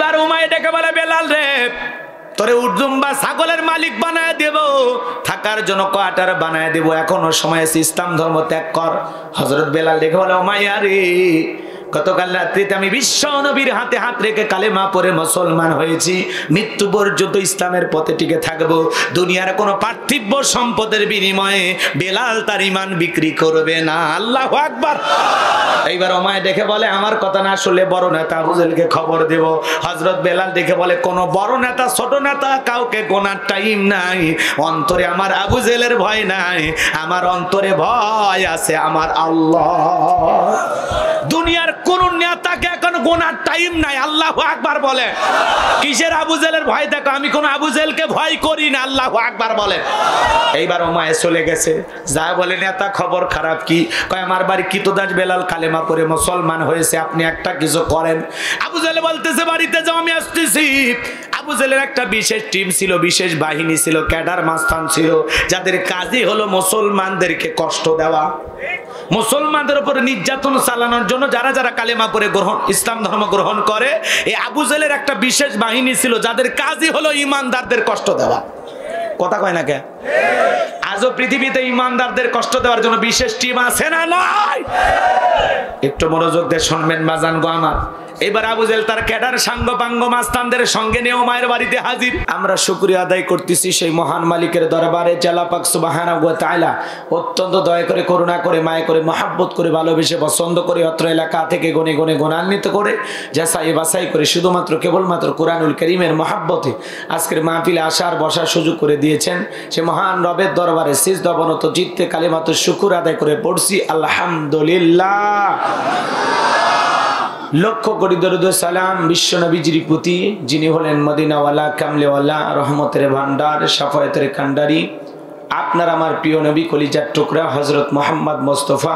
এইবার উমাইয়া ডেকে বলে বেলাল রে তোরে উর্দুম্বা ছাগলের মালিক বানায় দেব, থাকার জন্য কোয়ার্টার বানায় দেব, এখনো সময় আছে, ইসলাম ধর্ম ত্যাগ কর। হযরত বেলাল দেখে বলে উমাইয়া রে গতকাল রাত্রিতে আমি বিশ্ব নবীর হাতে হাত রেখে কালেমা পড়ে মুসলমান হয়েছি, মৃত্যু পর্যন্ত ইসলামের পথে টিকে থাকবো, দুনিয়ার কোনো পার্থিব সম্পদের বিনিময়ে বেলাল তার ঈমান বিক্রি করবে না। আল্লাহু আকবার। এইবার উমাইয়া দেখে বলে আমার কথা না শুনলে বড় নেতা আবু জেহেলকে খবর দেব। হযরত বেলাল দেখে বলে কোন বড় নেতা ছোট নেতা কাউকে গোনার টাইম নাই, অন্তরে আমার আবু জেহেলের ভয় নাই, আমার অন্তরে ভয় আছে আমার আল্লাহ। দুনিয়ার কোন নেতাকে এখন গোনার টাইম নাই। আল্লাহু আকবার বলে। কিসের আবু জেহেলের ভয় দেখো, আমি কোন আবু জেহেলকে ভয় করি না। আল্লাহু আকবার বলে। এইবার উমাইয়া চলে গেছে, যা বলে নেতা খবর খারাপ কি? কয় আমার বাড়ি কিতদাস বেলাল কালেমা পড়ে মুসলমান হয়েছে, আপনি একটা কিছু করেন। আবু জেহেল বলতেছে বাড়িতে যাও আমি আসতেছি। আবু জেহেলের একটা বিশেষ টিম ছিল, বিশেষ বাহিনী ছিল, ক্যাডার মাস্তান ছিল, যাদের কাজই হলো মুসলমানদেরকে কষ্ট দেওয়া, মুসলমানদের উপর নির্যাতন চালানোর জন্য যারা যারা কালেমা পড়ে ইসলাম ধর্ম গ্রহণ করে, এই আবু জেহেলের একটা বিশেষ বাহিনী ছিল যাদের কাজই হলো ইমানদারদের কষ্ট দেওয়া। কথা কয় না কে? আজও পৃথিবীতে ইমানদারদের কষ্ট দেওয়ার জন্য বিশেষ টিম আছে না নাই? একটু মনোযোগ দিয়ে শুনবেন বাজান গো আমার। এবার আবু জেহেল তার ক্যাডার সাঙ্গপাঙ্গ মাস্তানদের সঙ্গে নিয়ে উমাইয়ার বাড়িতে হাজির। আমরা শুকরিয়া আদায় করতেছি সেই মহান মালিকের দরবারে, আল্লাহ পাক সুবহানাহু ওয়া তাআলা অত্যন্ত দয়া করে, করুণা করে, মায়া করে, মহব্বত করে, ভালোবেসে, পছন্দ করে অত্র এলাকা থেকে গনে গনে গুণান্বিত করে, যাচাই বাছাই করে শুধুমাত্র কেবলমাত্র কোরআনুল কারীমের মহব্বতে আজকের মাহফিলে আসার বসার সুযোগ করে দিয়েছেন। সে মহান রবের দরবারে সিজদা অবনত চিত্তে কালিমাতু শুকর আদায় করে পড়ছি আলহামদুলিল্লাহ। লক্ষ কোটি দরুদ সালাম বিশ্ব নবীজির প্রতি, যিনি হলেন মদিনাওয়ালা, কামলেওয়ালা, রহমতের ভান্ডার, শাফায়াতের কান্ডারি, আপনার আমার প্রিয় নবী কলিজার টুকরা হযরত মুহাম্মদ মুস্তাফা।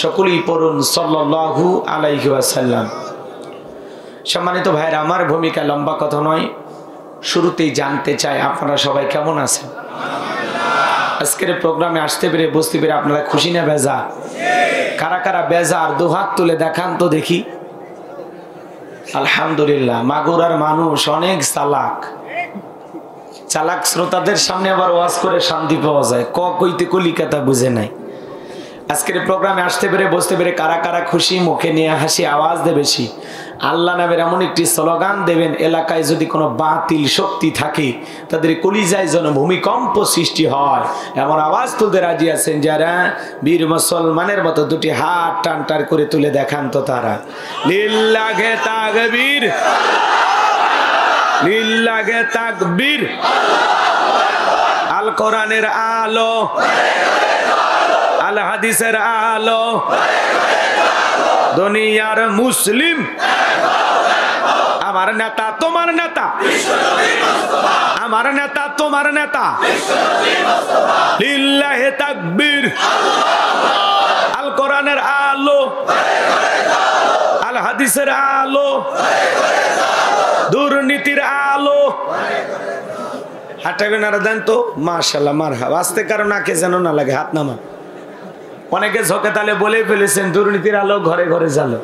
সকলেই পড়ুন সাল্লাল্লাহু আলাইহি ওয়াসাল্লাম। সম্মানিত ভাইরা আমার, ভূমিকা লম্বা কথা নয়, শুরুতেই জানতে চাই আপনারা সবাই কেমন আছেন? আজকের প্রোগ্রামে আসতে পেরে, বুঝতে পেরে আপনারা খুশি না বেজার? কারা কারা বেজার দুহাত তুলে দেখান তো দেখি। আলহামদুলিল্লাহ। মাগুরার মানুষ অনেক চালাক, চালাক শ্রোতাদের সামনে আবার ওয়াজ করে শান্তি পাওয়া যায়। কইতে কলিকাতা বুঝে নাই। আজকের প্রোগ্রামে আসতে পেরে, বুঝতে পেরে কারা কারা খুশি, মুখে নিয়ে হাসি আওয়াজ দে বেশি। আল্লাহ নামের এমন একটি স্লোগান দেবেন, এলাকায় যদি কোনো বাতিল শক্তি থাকে তাদের কলিজায় যেন ভূমিকম্প সৃষ্টি হয়, এমন আওয়াজ তুলতে রাজি আছেন যারা? বীর মুসলমানের মতো দুটি হাত টান টান করে তুলে দেখান তো তারা। লিল্লাহে তাকবীর, লিল্লাহে তাকবীর। আল কোরআনের আলো, আল হাদিসের আলো, দুনিয়ার মুসলিম। আমার নেতা তোমার নেতা, আমার নেতা তোমার নেতা। লিল্লাহে তাকবীর। আল কোরআনের আলো, আল হাদিসের আলো, দুর্নীতির আলো। হাঁটাবেন আর দেন তো মাশাআল্লাহ মারহাবা। আস্তে কারো নাকে যেন না লাগে, হাত নামা। অনেকে ঝোঁকে তালে বলে ফেলেছেন দুর্নীতির আলো ঘরে ঘরে জ্বালো।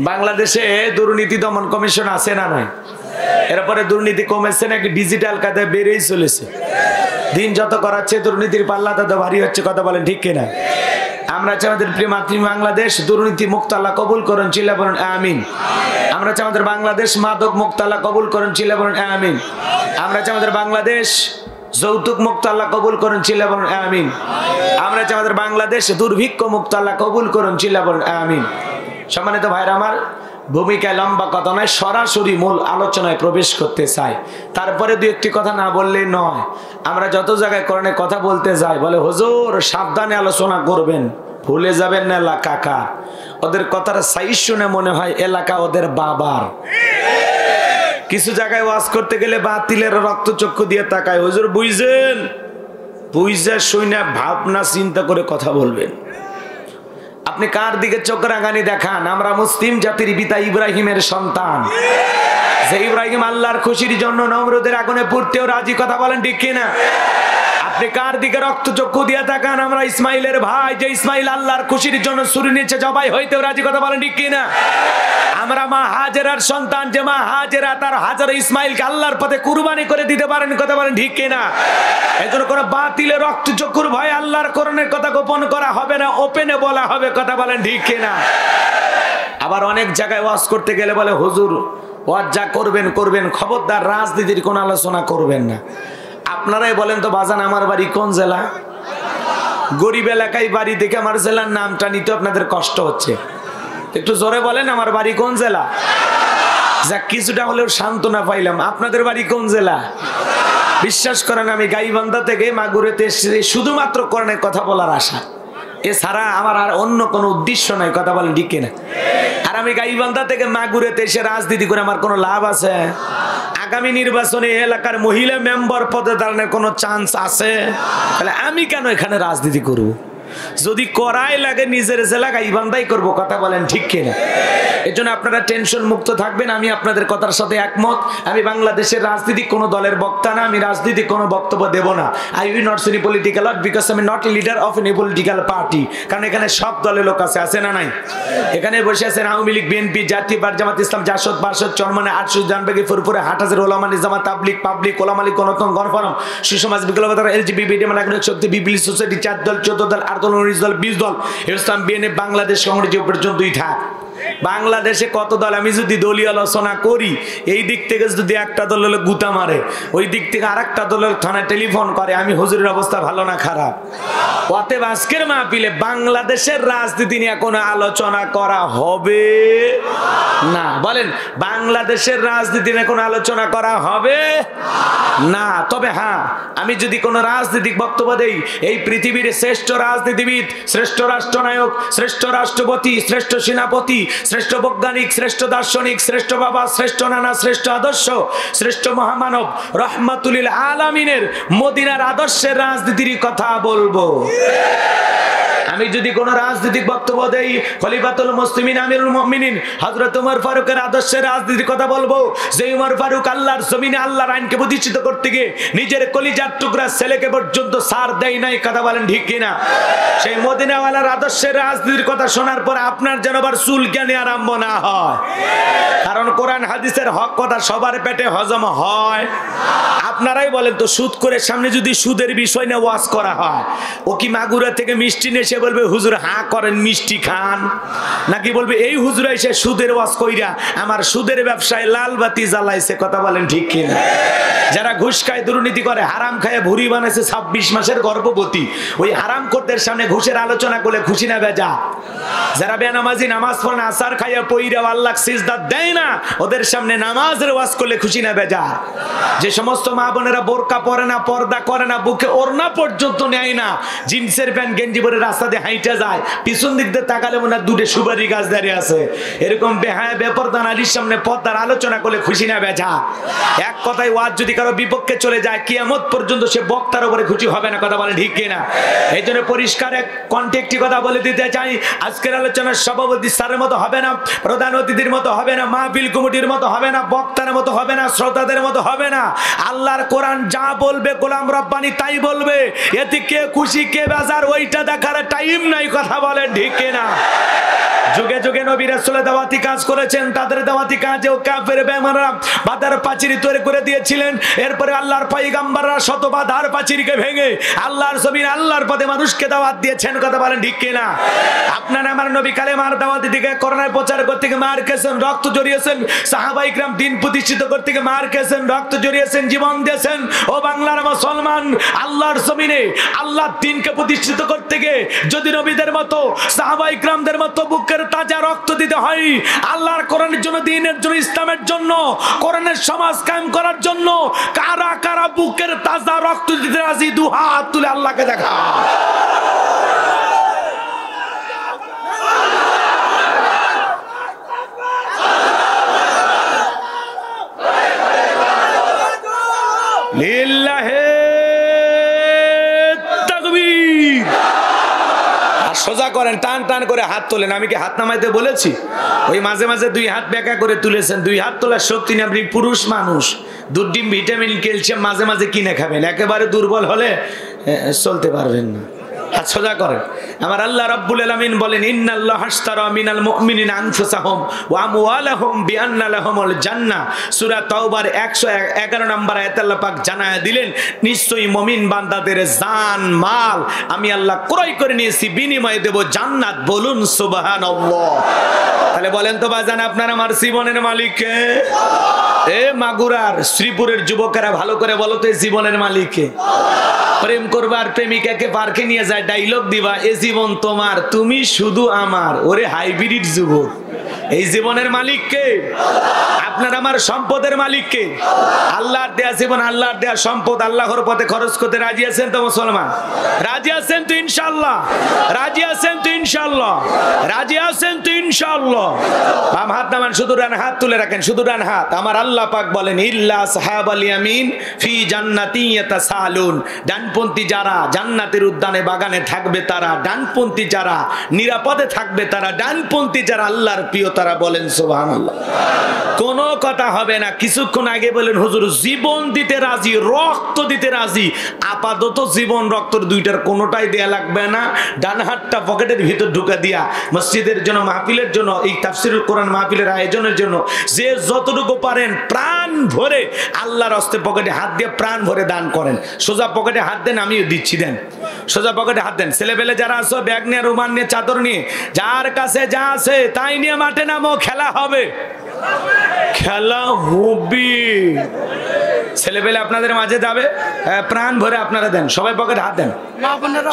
বাংলাদেশে দুর্নীতি দমন কমিশন আছে না নাই? এরপরে দুর্নীতি কমেছে নাকি ডিজিটাল কায়দায় বেড়েই চলেছে? দিন যত করাচ্ছে দুর্নীতির পাল্লা তত ভারী হচ্ছে। কথা বলেন ঠিক কিনা? আমরা চাই আমাদের প্রিয় মাতৃ বাংলাদেশ দুর্নীতি মুক্ত আল্লাহ কবুল করুন, চিল্লা বলুন আমিন। আমরা চাই আমাদের বাংলাদেশ মাদক মুক্ত আল্লাহ কবুল করুন, চিল্লা বলুন আমিন। আমরা চাই আমাদের বাংলাদেশ যৌতুক মুক্ত আল্লাহ কবুল করুন, চিল্লা বলুন আমিন। আমরা চাই আমাদের বাংলাদেশ দুর্ভিক্ষ মুক্ত আল্লাহ কবুল করুন, চিল্লা বলুন আমিন। সম্মানিত ভাইরা আমার, ভূমিকায় লম্বা কথা নয়, সরাসরি মূল আলোচনায় প্রবেশ করতে চাই। তারপরে দু একটি কথা না বললেই নয়। আমরা যত জায়গায় কোরআনে কথা বলতে যাই, বলে হুজুর সাবধানে আলোচনা করবেন, ভুলে যাবেন না এলাকা কার। ওদের কথার সাইজ শুনে মনে হয় এলাকা ওদের বাবার। কিছু জায়গায় ওয়াজ করতে গেলে বাতিলের রক্তচক্ষু দিয়ে তাকায়। হুজুর বুঝছেন, বুঝা শুনে ভাবনা চিন্তা করে কথা বলবেন। আপনি কার দিকে চোখ রাঙানি দেখান? আমরা মুসলিম জাতির পিতা ইব্রাহিমের সন্তান, যে ইব্রাহিম আল্লাহর খুশির জন্য নমরুদের আগুনে পুড়তেও রাজি। কথা বলেন ঠিক কিনা? আপনি কার দিকে রক্ত চক্ষু দিয়ে তাকান? আমরা ইসমাইলের ভাই, যে ইসমাইল আল্লাহর খুশির জন্য ছুরি নিচে জবাই হইতেও রাজি, কথা বলেন ঠিক কিনা? আমরা মা হাজেরার সন্তান, যে মা হাজেরা তার হাজার ইসমাইলকে আল্লাহর পথে কুরবানি করে দিতে পারেন, কথা বলেন ঠিক কিনা? এজন্য কোনো বাতিলে রক্ত চক্ষুর ভয় আল্লাহর কোরআনের কথা গোপন করা হবে না, ওপেনে বলা হবে, কথা বলেন ঠিক কিনা? আবার অনেক জায়গায় ওয়াজ করতে গেলে বলে হুজুর ওয়াজ যা করবেন করবেন, খবরদার রাজনীতির কোনো আলোচনা করবেন না। আপনারাই বলেন তো বাজান, আমার বাড়ি কোন জেলা? গরিব এলাকায় বাড়ি দেখে আমার জেলার নামটা নিতে আপনাদের কষ্ট হচ্ছে। একটু জোরে বলেন, আমার বাড়ি কোন জেলা? যা কিছুটা হলেও সান্ত্বনা পাইলাম। আপনাদের বাড়ি কোন জেলা? বিশ্বাস করেন আমি গাইবান্ধা থেকে মাগুরেতে এসেছি শুধুমাত্র কোরআনের কথা বলার আশা, এছাড়া আমার আর অন্য কোনো উদ্দেশ্য নাই, কথা বলেন ঠিক কিনা? আর আমি গাইবান্ধা থেকে মাগুরেতে এসে রাজনীতি করে আমার কোনো লাভ আছে? আগামী নির্বাচনে এলাকার মহিলা মেম্বার পদে দাঁড়ানোর কোনো চান্স আছে? তাহলে আমি কেন এখানে রাজনীতি করব? যদি করাই লাগে নিজের জেলা গাইবান্ধাই করব, কথা বলেন ঠিক কিনা? এর জন্য আপনারা টেনশন মুক্ত থাকবেন। আমি আপনাদের কথার সাথে একমত। আমি বাংলাদেশের রাজনীতি কোনো দলের বক্তা না, আমি রাজনীতি কোনো বক্তব্য দেব না। I will not any political because আমি not a leader of any political party. কারণ এখানে সব দলের লোক আছে না নাই? এখানে বসে আছেন আওয়ামী লীগ, বিএনপি, জাতীয় পার্টি, জামাত ইসলাম, জাসদ, বাসদ, চরমানে, 800 জানবেগি, ফুরফুরে, হাটহাজার, ওলামা নিজামাত, তাবলিগ, পাবলিক, ওলামা লীগ, গণতন্ত্র, গণফোরাম, সুসমাজ, বিকল্পতার, এলজিবিটি, নাগরিক শক্তি, বিপ্লবী সোসাইটি, 4 দল, 14 দল, 8 দল, 19 দল, 20 দল, ইসলাম, বিএনএ, বাংলাদেশ কংগ্রেস পর্যন্তই থাক। বাংলাদেশে কত দল? আমি যদি দলীয় আলোচনা করি, এই দিক থেকে যদি একটা দল হলে গুতা মারে, ওই দিক থেকে আরেকটা দলের থানায় টেলিফোন করে, আমি হুজুরের অবস্থা ভালো না খারাপ? অতএব আজকের মাহফিলে বাংলাদেশের রাজনীতি নিয়ে কোনো আলোচনা করা হবে না। বলেন, বাংলাদেশের রাজনীতি নিয়ে কোনো আলোচনা করা হবে না। তবে হ্যাঁ, আমি যদি কোনো রাজনৈতিক বক্তব্য দেই, এই পৃথিবীর শ্রেষ্ঠ রাজনীতিবিদ, শ্রেষ্ঠ রাষ্ট্রনায়ক, শ্রেষ্ঠ রাষ্ট্রপতি, শ্রেষ্ঠ সেনাপতি, শ্রেষ্ঠ বৈজ্ঞানিক, শ্রেষ্ঠ দার্শনিক, শ্রেষ্ঠ বাবা, শ্রেষ্ঠ নানা, শ্রেষ্ঠ আদর্শ, শ্রেষ্ঠ মহামানব রহমাতুল আলামিনের মদিনার আদর্শের রাজনীতির কথা বলবো। আমি যদি কোন রাজনৈতিক বক্তব্য দেই, খলিফাতুল মুসলিমিন আমিরুল মুমিনিন হযরত ওমর ফারুকের আদর্শের রাজনীতির কথা বলবো। যে ওমর ফারুক আল্লাহর জমিনে আল্লাহর আইনকে প্রতিষ্ঠিত করতে গিয়ে নিজের কলিজার টুকরা ছেলেকে পর্যন্ত ছাড় দেয় নাই, কথা বলেন ঠিক কিনা? সেই মদিনাওয়ালার আদর্শের রাজনীতির কথা শোনার পর আপনার যেন আবার চুলকানি আরম্ভ না হয়। কারণ কোরআন হাদিসের হক কথা সবার পেটে হজম হয়। আপনারাই বলেন তো, সুদ করে সামনে যদি সুদের বিষয় নিয়ে ওয়াজ করা হয়, ও কি মাগুরা থেকে মিষ্টি নিয়ে সে বলবে হুজুর হা করেন মিষ্টি খান, নাকি বলবে এই হুজুর এসে সুদের ওয়াজ কইরা আমার সুদের ব্যবসায় লাল বাতি জ্বালাইছে, কথা বলেন ঠিক কিনা? যারা ঘুষ খায়, দুর্নীতি করে, হারাম খায় ভুঁড়ি বানাইছে 26 মাসের গর্ভবতী, ওই হারাম করদের সামনে ঘুষের আলোচনা করলে খুশি না বেজা? যারা বেনামাজি, নামাজ পড়ে না, আসার খাইয়া পইরা আল্লাহ সিজদা দেয় না, ওদের সামনে নামাজের ওয়াজ করলে খুশি না বেজা? যে সমস্ত মা বোনেরা বোরকা পরে না, পর্দা করে না, বুকে ওড়না পর্যন্ত নেয় না, জিন্সের প্যান্ট গেঞ্জি পরে রাস্তা দিয়ে হাইটা যায়, পিছন দিক দিয়ে তাকালে মনে হয় দুটো সুপারি গাছ দাঁড়িয়ে আছে, এরকম বেহায়া বেপরদা নারীর সামনে পর্দার আলোচনা করলে খুশি না বেজা? এক কথায় ওয়াজ যদি কারো বিপক্ষে চলে যায়, কিয়ামত পর্যন্ত সে বক্তার উপরে খুশি হবে না, কথা বলে ঠিক কিনা? এই জন্য পরিষ্কার এক কণ্ঠে একটি কথা বলে দিতে চাই, আজকের আলোচনার সভাপতি স্যারের মতো হবে না, প্রধান অতিথির মতো হবে না, মাহফিল কমিটির মতো হবে না, বক্তার মতো হবে না, শ্রোতাদের মতো হবে না। আল্লাহর কোরআন যা বলবে গোলাম রব্বানি তাই বলবে। এতে কে খুশি কে বেজার ওইটা দেখার টাইম নাই, কথা বলেন ঠিক কিনা? যুগে যুগে নবী রাসূল দাওয়াতি কাজ করেছেন, তাদের দাওয়াতি কাজেও কাফের বেঈমানরা বাধার পাঁচিল তৈরি করে দিয়েছিলেন। এরপরে আল্লাহর পয়গম্বররা শত বাধার পাঁচিলকে ভেঙে আল্লাহর জমিনে আল্লাহর পথে মানুষকে দাওয়াত দিয়েছেন, কথা বলেন ঠিক কিনা? আপনারা আমার নবী কালেমার দাওয়াত দিকে করোনার প্রচার করতে গিয়ে মার খেয়েছেন, রক্ত জড়িয়েছেন, সাহাবায়ে কিরাম দিন প্রতিষ্ঠিত করতে গিয়ে মার খেয়েছেন, রক্ত জড়িয়েছেন, জীবন দিয়েছেন। ও বাংলার মুসলমান, আল্লাহর জমিনে আল্লাহর দ্বীনকে প্রতিষ্ঠিত করতে গিয়ে যদি নবীদের মতো সাহাবায়ে কিরামদের মতো বুকের তাজা রক্ত দিতে হয়, আল্লাহর কোরআনের জন্য, দ্বীনের জন্য, ইসলামের জন্য, কোরআনের সমাজ কায়েম করার জন্য কারা কারা বুকের তাজা রক্ত দিতে রাজি? দু হাত তুলে আল্লাহকে দেখা। লিল্লাহে তাকবীর। আর সোজা করেন, টান টান করে হাত তোলেন। আমি কি হাত নামাইতে বলেছি? ওই মাঝে মাঝে দুই হাত বেঁকা করে তুলেছেন, দুই হাত তোলার শক্তি নেই। আপনি পুরুষ মানুষ, দুধ ডিম ভিটামিন ক্যালসিয়াম মাঝে মাঝে কিনে খাবেন, একেবারে দুর্বল হলে চলতে পারবেন না। হাত সোজা করেন। আমার আল্লাহ রাব্বুল আলামিন বলেন, ইন্নাল্লাহা আশতারা মিনাল মুমিনিনা আনফুসাহুম ওয়া আমওয়ালাহুম বিআন্না লাহুমুল জান্নাহ। সূরা তাওবার 111 নম্বর আয়াতে আল্লাহ পাক জানায়া দিলেন, নিশ্চয়ই মুমিন বান্দাদের জান মাল আমি আল্লাহ ক্রয় করে নিয়েছি, বিনিময়ে দেব জান্নাত। বলুন সুবহানাল্লাহ। তাহলে বলেন তো বাজান, আপনার আমার জীবনের মালিক কে? এ মাগুরার শ্রীপুরের যুবকেরা ভালো করে বলো তো, এই জীবনের মালিক কে? প্রেম করবার প্রেমিকাকে পার্কে নিয়ে যায়, ডায়লগ দিবা, এ জীবন তোমার, তুমি শুধু আমার। ওরে হাইব্রিড যুবক, এই জীবনের মালিক কে? আপনার আমার সম্পদের মালিক কে? আল্লাহর দেয়া জীবন, আল্লাহর দেয়া সম্পদ আল্লাহর পথে খরচ করতে রাজি আছেন তো মুসলমান? রাজি আছেন তো ইনশাআল্লাহ? রাজি আছেন তো ইনশাআল্লাহ? রাজি আছেন তো ইনশাআল্লাহ? বাম হাত নামান, শুধু ডান হাত তুলে রাখেন, শুধু ডান হাত। আমার আল্লাহ পাক বলেন, ইল্লা আসহাবাল ইয়ামিন ফি জান্নাতিন ইয়াতাসালুন। ডানপন্থী যারা জান্নাতের উদ্যানে বাগানে থাকবে তারা, ডানপন্থী যারা নিরাপদে থাকবে তারা, ডানপন্থী যারা আল্লাহর প্রিয় তারা। বলেন সুবহানাল্লাহ। কোনো কথা হবে না। কিছুক্ষণ আগে বলেন, হুজুর জীবন দিতে রাজি, রক্ত দিতে রাজি। আপাতত জীবন রক্তর দুইটার কোনোটাই দেয়া লাগবে না। ডান হাতটা পকেটের ভিতর ঢুকা দিয়া মসজিদের জন্য, মাহফিলের জন্য, এই তাফসীরুল কোরআন মাহফিলের আয়োজনের জন্য যে যতটুকু পারেন প্রাণ ভরে আল্লাহর হস্তে পকেটে হাত দিয়ে প্রাণ ভরে দান করেন। সোজা পকেটে হাত দেন, আমিও দিচ্ছি, দেন। সোজা পকেটে হাত দেন। ছেলেপেলে যারা আছো, ব্যাগ নিয়ে, রুমাল নিয়ে, চাদর নিয়ে, যার কাছে যা আছে তাই নিয়ে মাঠে নামো, খেলা হবে, খেলা হবে। ছেলেপেলে আপনাদের মাঝে যাবে, প্রাণ ভরে আপনারা দেন। সবাই পকেটে হাত দেন,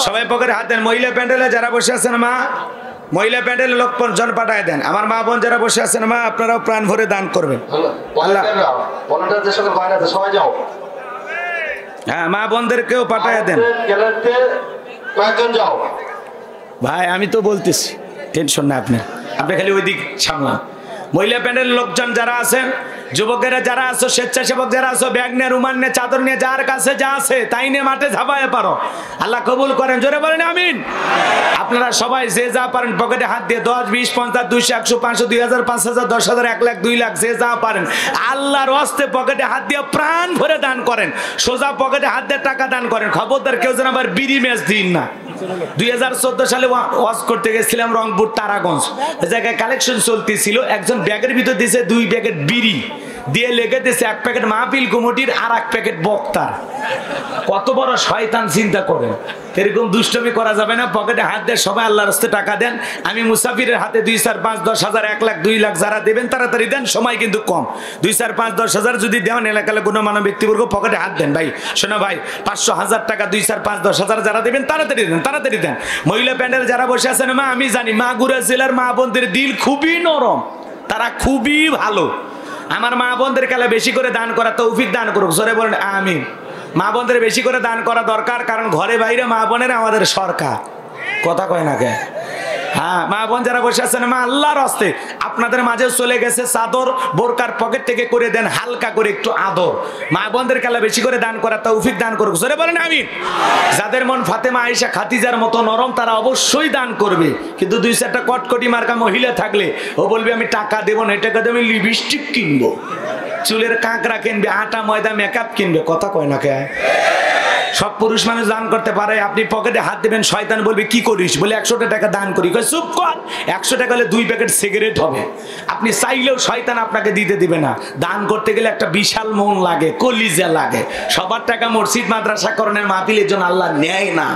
সবাই পকেটে হাত দেন। মহিলা প্যান্ডেলে যারা বসে আছেন মা, মহিলা প্যান্ডেলে লোকজন পাঠায় দেন। আমার মা বোন যারা বসে আছেন মা, আপনারাও প্রাণ ভরে দান করবেন। আল্লাহ, হ্যাঁ, মা বোনদেরকেও পাঠায় দেন। ভাই আমি তো বলতেছি, টেনশন না আপনি, আপনি খালি ওই দিক সামলান। মহিলা প্যান্ডেলের লোকজন যারা আছেন, যুবকেরা যারা আছো, স্বেচ্ছাসেবক যারা আছো, ব্যাগ নিয়ে, রুমাল নিয়ে, চাদর নিয়ে, যার কাছে যা আছে তাই নিয়ে মাঠে ঝাঁপায় পারো। আল্লাহ কবুল করেন, জোরে বলেন আমিন। আপনারা সবাই যে যা পারেন পকেটে হাত দিয়ে 10, 20, 50, 200, 100, 500, 2000, 5000, 10,000, 1 লাখ, 2 লাখ, যে যা পারেন আল্লাহর হস্তে পকেটে হাত দিয়ে প্রাণ ভরে দান করেন। সোজা পকেটে হাত দিয়ে টাকা দান করেন। খবরদার কেউ যেন আবার বিড়ি ম্যাচ দিন না। 2014 সালে ওয়াজ করতে গেছিলাম রংপুর তারাগঞ্জ, জায়গায় কালেকশন চলতেছিল। একজন ব্যাগের ভিতর দিয়েছে 2 প্যাকেট বিড়ি, দিয়ে লেগে দিয়েছে 1 প্যাকেট মাহফিল কমিটির আর 1 প্যাকেট বক্তার। কত বড় শয়তান চিন্তা করেন। এরকম দুষ্টমি করা যাবে না। পকেটে হাত দিয়ে সবাই আল্লাহর রাস্তে টাকা দেন। আমি মুসাফিরের হাতে 2, 4, 5, 10,000, 1 লাখ, 2 লাখ যারা দেবেন তাড়াতাড়ি দেন, সময় কিন্তু কম। 2, 4, 5, 10,000 যদি দেন, এলাকায় কোনো মানব ব্যক্তিবর্গ পকেটে হাত দেন। ভাই শোনো ভাই, 500, 1000 টাকা, 2, 4, 5, 10,000 যারা দেবেন তাড়াতাড়ি দেন, তাড়াতাড়ি দেন। মহিলা প্যান্ডেল যারা বসে আছেন মা, আমি জানি মাগুরা জেলার মা বোনদের দিল খুবই নরম, তারা খুবই ভালো। আমার মা বোনদের কালে বেশি করে দান করা তৌফিক দান করুক, জোরে বলেন আমিন। মা বোনদের বেশি করে দান করা দরকার, কারণ ঘরে বাইরে মা বোনেরা আমাদের সরকার, কথা কয় না কে? হ্যাঁ, মা বোন যারা বসে আছেন মা, আল্লাহর হস্তে আপনাদের মাঝে চলে গেছে চাদর, বোরকার পকেট থেকে করে দেন হালকা করে একটু আদর। মা বোনদের কালে বেশি করে দান করা তৌফিক দান করুক, জোরে বলেন আমিন। যাদের মন ফাতেমা, আয়েশা, খাদিজার মতো নরম তারা অবশ্যই দান করবে, কিন্তু 2-4টা কটকটি মার্কা মহিলা থাকলে ও বলবে আমি টাকা দেবো না, টাকা দেবো লিপস্টিক কিনবো, চুলের কাঁকড়া কিনবে, আটা ময়দা মেকআপ কিনবে, কথা কয় না কে? সব পুরুষ মানুষ দান করতে পারে। আপনি পকেটে হাত দেবেন, শয়তান বলবে কি করিস, বলে 100 টাকা দান করি। চুপ কর, 100 টাকা হলে 2 প্যাকেট সিগারেট হবে। আপনি চাইলেও শয়তান আপনাকে দিতে দিবে না। দান করতে গেলে একটা বিশাল মন লাগে, কলিজা লাগে। সবার টাকা মসজিদ মাদ্রাসা করণের মাহফিলের জন্য আল্লাহ নেয় না।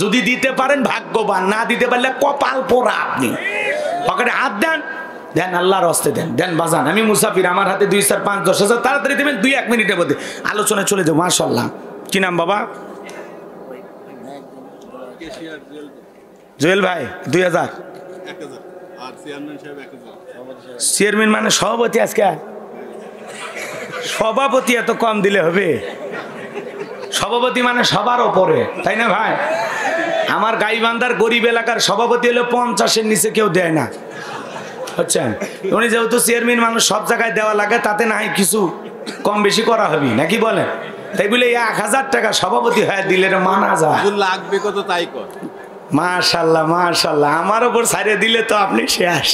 যদি দিতে পারেন ভাগ্যবান, না দিতে পারলে কপাল পোড়া। আপনি পকেটে হাত দেন, দেন আল্লাহর হস্তে দেন, দেন বাজান। আমি মুসাফির, আমার হাতে 2, 4, 5, 10,000 তাড়াতাড়ি দেবেন, 2-1 মিনিটের মধ্যে আলোচনায় চলে যাবো। মাশাআল্লাহ। কি নাম বাবা? জুয়েল ভাই 2000। চেয়ারম্যান মানে সভাপতি, আজকে সভাপতি এত কম দিলে হবে? সভাপতি মানে সবার ওপরে, তাই না ভাই? আমার গাইবান্ধার গরিব এলাকার সভাপতি হলো 50-এর নিচে কেউ দেয় না, বুঝছেন? উনি যেহেতু চেয়ারম্যান মানুষ, সব জায়গায় দেওয়া লাগে, তাতে না হয় কিছু কম বেশি করা হবে নাকি বলেন? তাই বলে 1000 টাকা সভাপতি হয়ে দিলে মানা যায়? লাগবে কত তাই কর। মাশাআল্লাহ মাশাআল্লাহ, আমার উপর ছাড়িয়ে দিলে তো আপনি শেষ।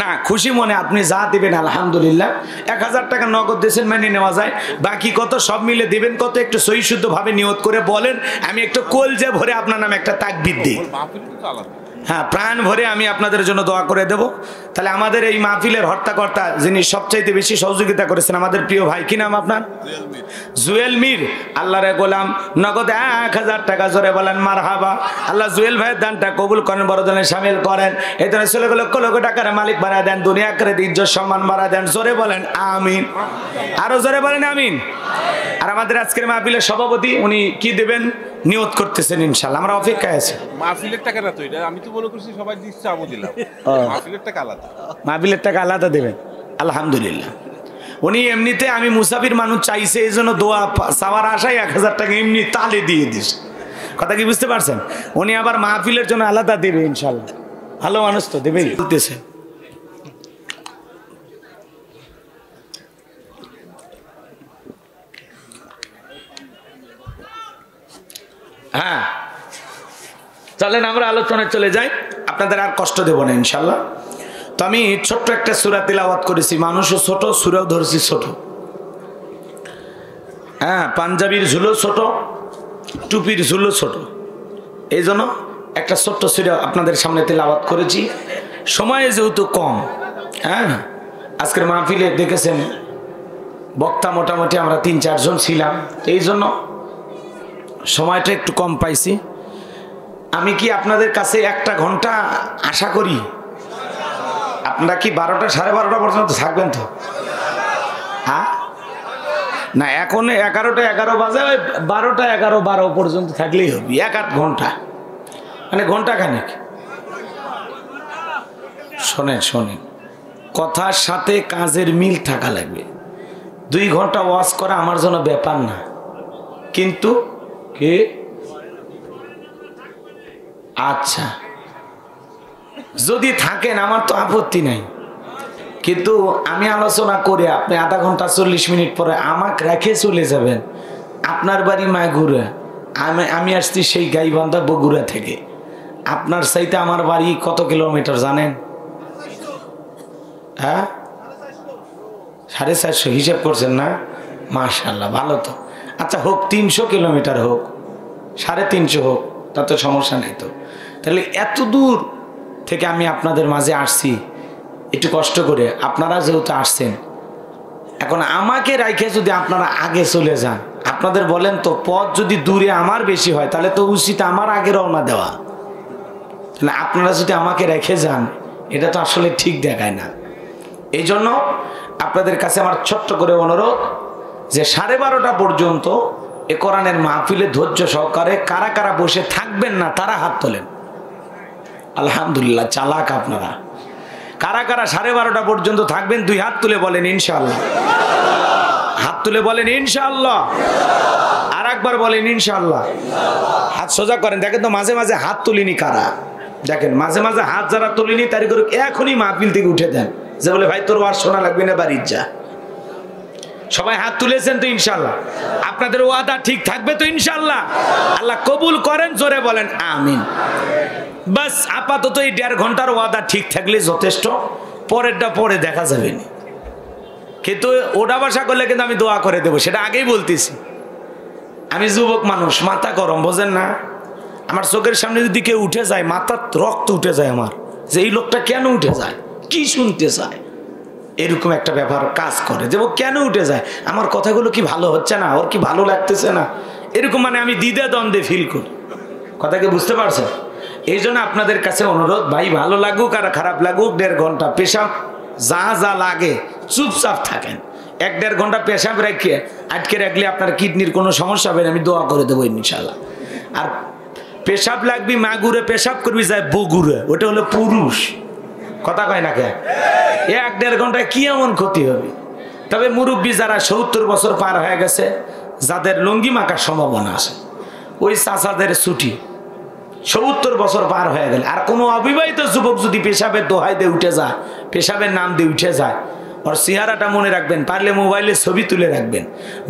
না, খুশি মনে আপনি যা দিবেন আলহামদুলিল্লাহ। 1000 টাকা নগদ দিয়েছেন, মেনে নেওয়া যায়। বাকি কত সব মিলে দিবেন কত, একটু সহি শুদ্ধ ভাবে নিয়ত করে বলেন, আমি একটু কলজে ভরে আপনার নামে একটা তাকবীর দিই। হ্যাঁ, প্রাণ ভরে আমি আপনাদের জন্য দোয়া করে দেব। তাহলে আমাদের এই মাহফিলের হর্তাকর্তা যিনি সবচাইতে বেশি সহযোগিতা করেছেন, আমাদের প্রিয় ভাই, কি নাম আপনার? জুয়েল মির। আল্লাহর গোলাম নগদ 1000 টাকা, জোরে বলেন মারহাবা। আল্লাহ জুয়েল ভাইয়ের দানটা কবুল করেন, বড় দানে শামিল করেন। এই ধরনের ছেলে লক্ষ লক্ষ টাকার মালিক বানায় দেন, দুনিয়া করে ইজ্জত সম্মান বাড়ায় দেন। জোরে বলেন আমিন, আরো জোরে বলেন আমিন। আর আমাদের আজকের মাহফিলের সভাপতি উনি কি দেবেন নিয়ত করতেছেন, ইনশাআল্লাহ আমরা অপেক্ষায় আছি। মাহফিলের টাকা না তো এটা, আমি তো বলে করছি সবাই দিচ্ছে, আমি দিলাম। মাহফিলের টাকা আলাদা, মাহফিলের টাকা আলাদা দেবেন। আলহামদুলিল্লাহ, উনি এমনিতে আমি মুসাফির মানুষ চাইছে, এই জন্য দোয়া চাওয়ার আশায় 1000 টাকা এমনি তালে দিয়ে দিস। কথা কি বুঝতে পারছেন? উনি আবার মাহফিলের জন্য আলাদা দেবে ইনশাআল্লাহ। ভালো মানুষ তো দেবেই বলতেছে। হ্যাঁ, চলেন আমরা আলোচনায় চলে যাই, আপনাদের আর কষ্ট দেব না ইনশাল্লাহ। তো আমি ছোট্ট একটা সূরা তিলাওয়াত করেছি, মানুষও ছোট, সূরাও ধরেছি ছোট। হ্যাঁ, পাঞ্জাবির ঝুলো ছোট, টুপির ঝুলো ছোট, এই জন্য একটা ছোট্ট সূরা আপনাদের সামনে তিলাওয়াত করেছি। সময় যেহেতু কম, হ্যাঁ, আজকের মাহফিলে দেখেছেন বক্তা মোটামুটি আমরা 3-4 জন ছিলাম, এই জন্য সময়টা একটু কম পাইছি। আমি কি আপনাদের কাছে 1 ঘন্টা আশা করি? আপনারা কি 12টা 12:30 পর্যন্ত থাকবেন তো? হ্যাঁ না, এখন 11টা 11 বাজে, ওই 12টা 11-12 পর্যন্ত থাকলেই হবে। 1-8 ঘন্টা, মানে ঘন্টাখানেক। শোনেন শোনেন, কথার সাথে কাজের মিল থাকা লাগবে। 2 ঘন্টা ওয়াজ করা আমার জন্য ব্যাপার না, কিন্তু কে আচ্ছা যদি থাকেন আমার তো আপত্তি নাই, কিন্তু আমি আলোচনা করে আপনি আধা ঘন্টা 40 মিনিট পরে আমাকে রেখে চলে যাবেন। আপনার বাড়ি মাগুরা, আমি আসছি সেই গাইবান্ধা বগুড়া থেকে। আপনার চাইতে আমার বাড়ি কত কিলোমিটার জানেন? হ্যাঁ, 450 হিসাব করছেন না? মাশাআল্লাহ, ভালো তো। আচ্ছা হোক, 300 কিলোমিটার হোক, 350 হোক, তাতে সমস্যা নেই তো। তাহলে এত দূর থেকে আমি আপনাদের মাঝে আসছি একটু কষ্ট করে, আপনারা যেহেতু আসছেন, এখন আমাকে রাইখে যদি আপনারা আগে চলে যান, আপনাদের বলেন তো পথ যদি দূরে আমার বেশি হয় তাহলে তো উচিত আমার আগে রওনা দেওয়া। তাহলে আপনারা যদি আমাকে রেখে যান, এটা তো আসলে ঠিক দেখায় না। এই জন্য আপনাদের কাছে আমার ছোট্ট করে অনুরোধ যে 12:30 পর্যন্ত এ কোরআনের মাহফিলে ধৈর্য সহকারে কারা কারা বসে থাকবেন না তারা হাত তোলেন। আলহামদুলিল্লাহ, চালাক আপনারা। কারা কারা 12:30 পর্যন্ত থাকবেন 2 হাত তুলে বলেন ইনশাআল্লাহ। হাত তুলে বলেন ইনশাআল্লাহ। আর একবার বলেন ইনশাআল্লাহ। হাত সোজা করেন, দেখেন তো মাঝে মাঝে হাত তুলিনি কারা, দেখেন মাঝে মাঝে হাত যারা তুলিনি তারি করে এখনই মাহফিল থেকে উঠে দেন, যে বলে ভাই তোর আর শোনা লাগবে না, বাড়ির যা। সবাই হাত তুলেছেন তো ইনশাআল্লাহ? আপনাদের ওয়াদা ঠিক থাকবে তো ইনশাআল্লাহ? আল্লাহ কবুল করেন, জোরে বলেন আমিন। বাস আপাতত এই 1.5 ঘন্টার ওয়াদা ঠিক থাকলে যথেষ্ট, পরেরটা পরে দেখা যাবে না। কিন্তু ওটা বাসা করলে কিন্তু আমি দোয়া করে দেবো, সেটা আগেই বলতেছি। আমি যুবক মানুষ, মাথা গরম, বোঝেন না? আমার চোখের সামনে যদি কেউ উঠে যায়, মাথার রক্ত উঠে যায় আমার, যে এই লোকটা কেন উঠে যায়, কি শুনতে চায়, এরকম একটা ব্যাপার কাজ করে। যে ও কেন উঠে যায়, আমার কথাগুলো কি ভালো হচ্ছে না, ওর কি ভালো লাগতেছে না, এরকম মানে আমি দ্বিধা দ্বন্দ্বে ফিল করি। কথাকে বুঝতে পারছেন? এই জন্য আপনাদের কাছে অনুরোধ, ভাই ভালো লাগুক আর খারাপ লাগুক, 1.5 ঘন্টা পেশাব যা যা লাগে চুপচাপ থাকেন। 1-1.5 ঘন্টা পেশাব রেখে আটকে রাখলে আপনার কিডনির কোনো সমস্যা হবে না, আমি দোয়া করে দেবো ইনশাআল্লাহ। আর পেশাব লাগবি মাগুরে, পেশাব করবি যায় বগুড়ে, ওটা হলো পুরুষ। কথা কয় না কে? 1-1.5 ঘন্টায় কি এমন ক্ষতি হবে? তবে মুরব্বী যারা 70 বছর পার হয়ে গেছে, যাদের লুঙ্গি মাখার সম্ভাবনা আছে, ওই চাচাদের ছুটি 70 বছর পার হয়ে গেলে, আর কোনো অবিবাহিত যুবক যদি পেশাবের দোহাই দিয়ে উঠে যায়, পেশাবের নাম দিয়ে উঠে যায়, ওর চেহারাটা মনে রাখবেন, পারলে মোবাইলে ছবি তুলে রাখবেন,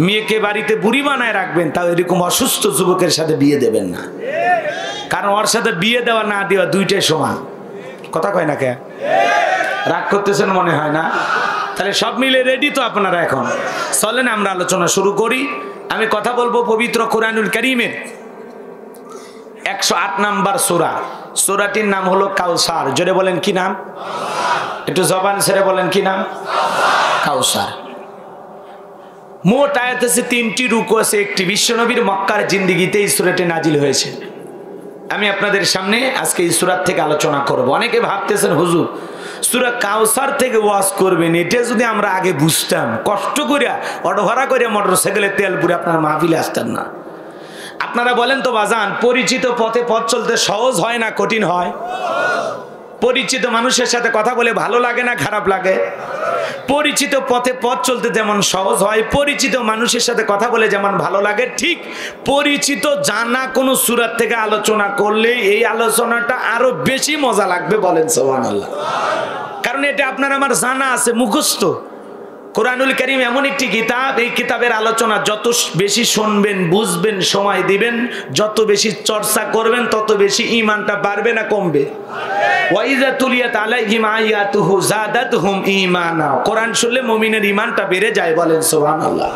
মেয়েকে বাড়িতে বুড়ি বানায় রাখবেন, তাও এরকম অসুস্থ যুবকের সাথে বিয়ে দেবেন না। কারণ ওর সাথে বিয়ে দেওয়া না দেওয়া দুইটাই সমান। কথা কয় না কে? রাগ করতেছেন মনে হয় না? তাহলে সব মিলে রেডি তো আপনারা? এখন চলেন আমরা আলোচনা শুরু করি। আমি কথা বলবো পবিত্র কোরআনুল কারীমের 108 নাম্বার সূরা। সূরাটির নাম হলো কাউসার। জোরে বলেন কি নাম? একটু জবান ছেড়ে বলেন কি নাম? কাউসার। মোট আয়াত আছে 3টি, রুকু আছে 1টি। বিশ্বনবীর মক্কার জিন্দেগিতে এই সূরাটি নাজিল হয়েছে। আমি আপনাদের সামনে আজকে এই সূরা থেকে আলোচনা করব। অনেকে ভাবতেছেন হুজুর সূরা কাউসার থেকে ওয়াজ করবেন, এটা যদি আমরা আগে বুঝতাম, কষ্ট করে অটো ভাড়া করে মোটরসাইকেলে তেল পুরে আপনার মাহফিলে আসতেন না। আপনারা বলেন তো বাজান, পরিচিত পথে পথ চলতে সহজ হয় না কঠিন হয়? পরিচিত মানুষের সাথে কথা বলে ভালো লাগে না খারাপ লাগে? পরিচিত পথে পথ চলতে যেমন সহজ হয়, পরিচিত মানুষের সাথে কথা বলে যেমন ভালো লাগে, ঠিক পরিচিত জানা কোন সূরা থেকে আলোচনা করলে এই আলোচনাটা আরো বেশি মজা লাগবে। বলেন সুবহানাল্লাহ। কারণ এটা আপনার আমার জানা আছে, মুখস্থ। কোরআনুল কারীম এমন একটি কিতাব, এই কিতাবের আলোচনা যত বেশি শুনবেন, বুঝবেন, সময় দিবেন, যত বেশি চর্চা করবেন, তত বেশি ঈমানটা বাড়বে না কমবে? ওয়াইজা তুলিয়াত আলাইহিম আয়াতুহু যাদাতহুম ঈমানা। কোরআন শুনলে মুমিনের ঈমানটা বেড়ে যায়। বলেন সুবহানাল্লাহ।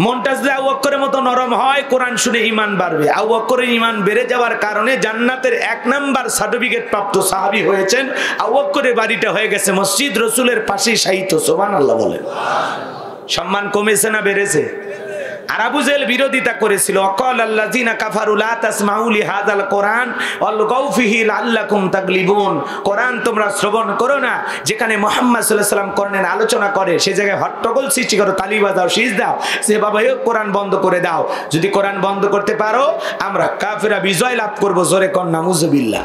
মনটা যদি আবু বকরের মতো নরম হয়, কোরআন শুনে ঈমান বাড়বে। আবু বকরের ঈমান বেড়ে যাওয়ার কারণে জান্নাতের 1 নাম্বার সার্টিফিকেট প্রাপ্ত সাহাবী হয়েছেন। আবু বকরের বাড়িটা হয়ে গেছে মসজিদ রাসূলের পাশেই শায়িত। সুবহানাল্লাহ বলেন। সম্মান কমেছে না বেড়েছে? আর আবু জেহেল বিরোধিতা করেছিল। অকাল আল্লাযিনা কাফারু লা তাসমাউ লিহাযাল কোরআন ওয়ালগাউ ফিহি লাআল্লাকুম তাগলিবুন। কোরআন তোমরা শ্রবণ করো না, যেখানে মুহাম্মদ সাল্লাল্লাহু আলাইহি ওয়াসাল্লাম কোরআনের আলোচনা করে সেই জায়গায় হট্টগোল সৃষ্টি করো, তালি বাজাও, শীষ দাও, সে বাবা কোরআন বন্ধ করে দাও। যদি কোরআন বন্ধ করতে পারো, আমরা কাফেররা বিজয় লাভ করব। জোরে কর নাউযুবিল্লাহ।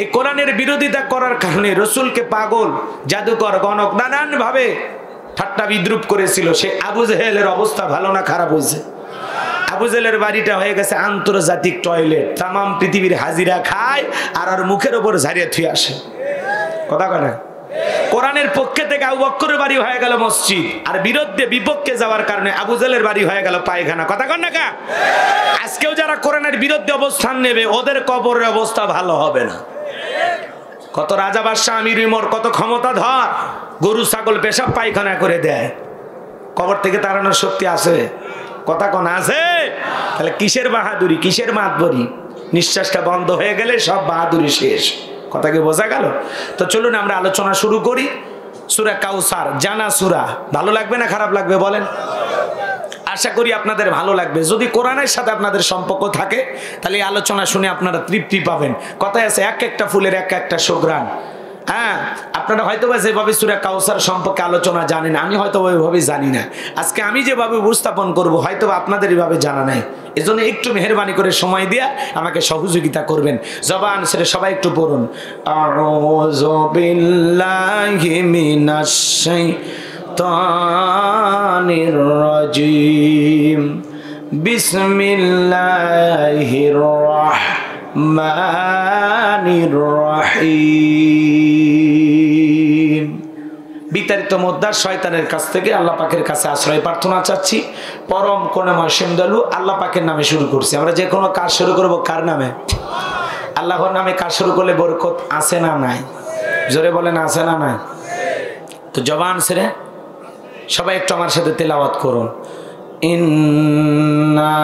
এই কোরআনের বিরোধিতা করার কারণে রাসূলকে পাগল, জাদুকর, গণক নানান ভাবে ঠাট্টা বিদ্রুপ করেছিল। সে আবু জেহেলের অবস্থা ভালো না খারাপ হয়েছে? আবু জেহেলের বাড়িটা হয়ে গেছে আন্তর্জাতিক টয়লেট। তাম পৃথিবীর হাজিরা খায় আর আর মুখের উপর ঝাড়িয়ে থুয়ে আসে। কথা কয় না? কোরআনের পক্ষে থেকে আবু বকরের বাড়ি হয়ে গেল মসজিদ, আর বিরুদ্ধে বিপক্ষে যাওয়ার কারণে আবু জেহেলের বাড়ি হয়ে গেল পায়খানা। কথা কন না কা? আজকেও যারা কোরআনের বিরুদ্ধে অবস্থান নেবে, ওদের কবরের অবস্থা ভালো হবে না। কত রাজা বাদশাহ আমির উমর, কত ক্ষমতাধর, গরু ছাগল পেশাব পায়খানা করে দেয়, কবর থেকে তাড়ানোর শক্তি আছে? কথা কোন আছে? তাহলে কিসের বাহাদুরি, কিসের মাতবরি? নিঃশ্বাসটা বন্ধ হয়ে গেলে সব বাহাদুরি শেষ। কথা কি বোঝা গেল? তো চলুন আমরা আলোচনা শুরু করি। সূরা কাউসার, জানা সূরা। ভালো লাগবে না খারাপ লাগবে বলেন? আশা করি আপনাদের ভালো লাগবে। যদি কোরআনের সাথে আপনাদের সম্পর্ক থাকে, তাহলে এই আলোচনা শুনে আপনারা তৃপ্তি পাবেন। কথায় আছে এক একটা ফুলের এক একটা সুঘ্রাণ। হ্যাঁ, আপনারা হয়তো বা যেভাবে সূরা কাউসার সম্পর্কে আলোচনা জানেন, আমি হয়তো ওইভাবে জানি না। আজকে আমি যেভাবে উপস্থাপন করব, হয়তো আপনাদের এইভাবে জানা নাই। এজন্য একটু মেহেরবানি করে সময় দিয়ে আমাকে সহযোগিতা করবেন। জবান ছেড়ে সবাই একটু পড়ুন। আউযু বিল্লাহি মিনাশ শাইতানির রাজিম। বিসমিল্লাহির রাহমানির রহিম। বিতাড়িত মোদ্দার শয়তানের কাছ থেকে আল্লাহ পাকের কাছে আশ্রয় প্রার্থনা চাচ্ছি। পরম করুণাময় দয়ালু আল্লাহ পাকের নামে শুরু করছি। আমরা যে কোনো কাজ শুরু করব কার নামে? আল্লাহর নামে কাজ শুরু করলে বরকত আছে না নাই? জোরে বলেন আছে না নাই? তো জবান ছেড়ে সবাই একটু আমার সাথে তেলাওয়াত করুন। ইন্না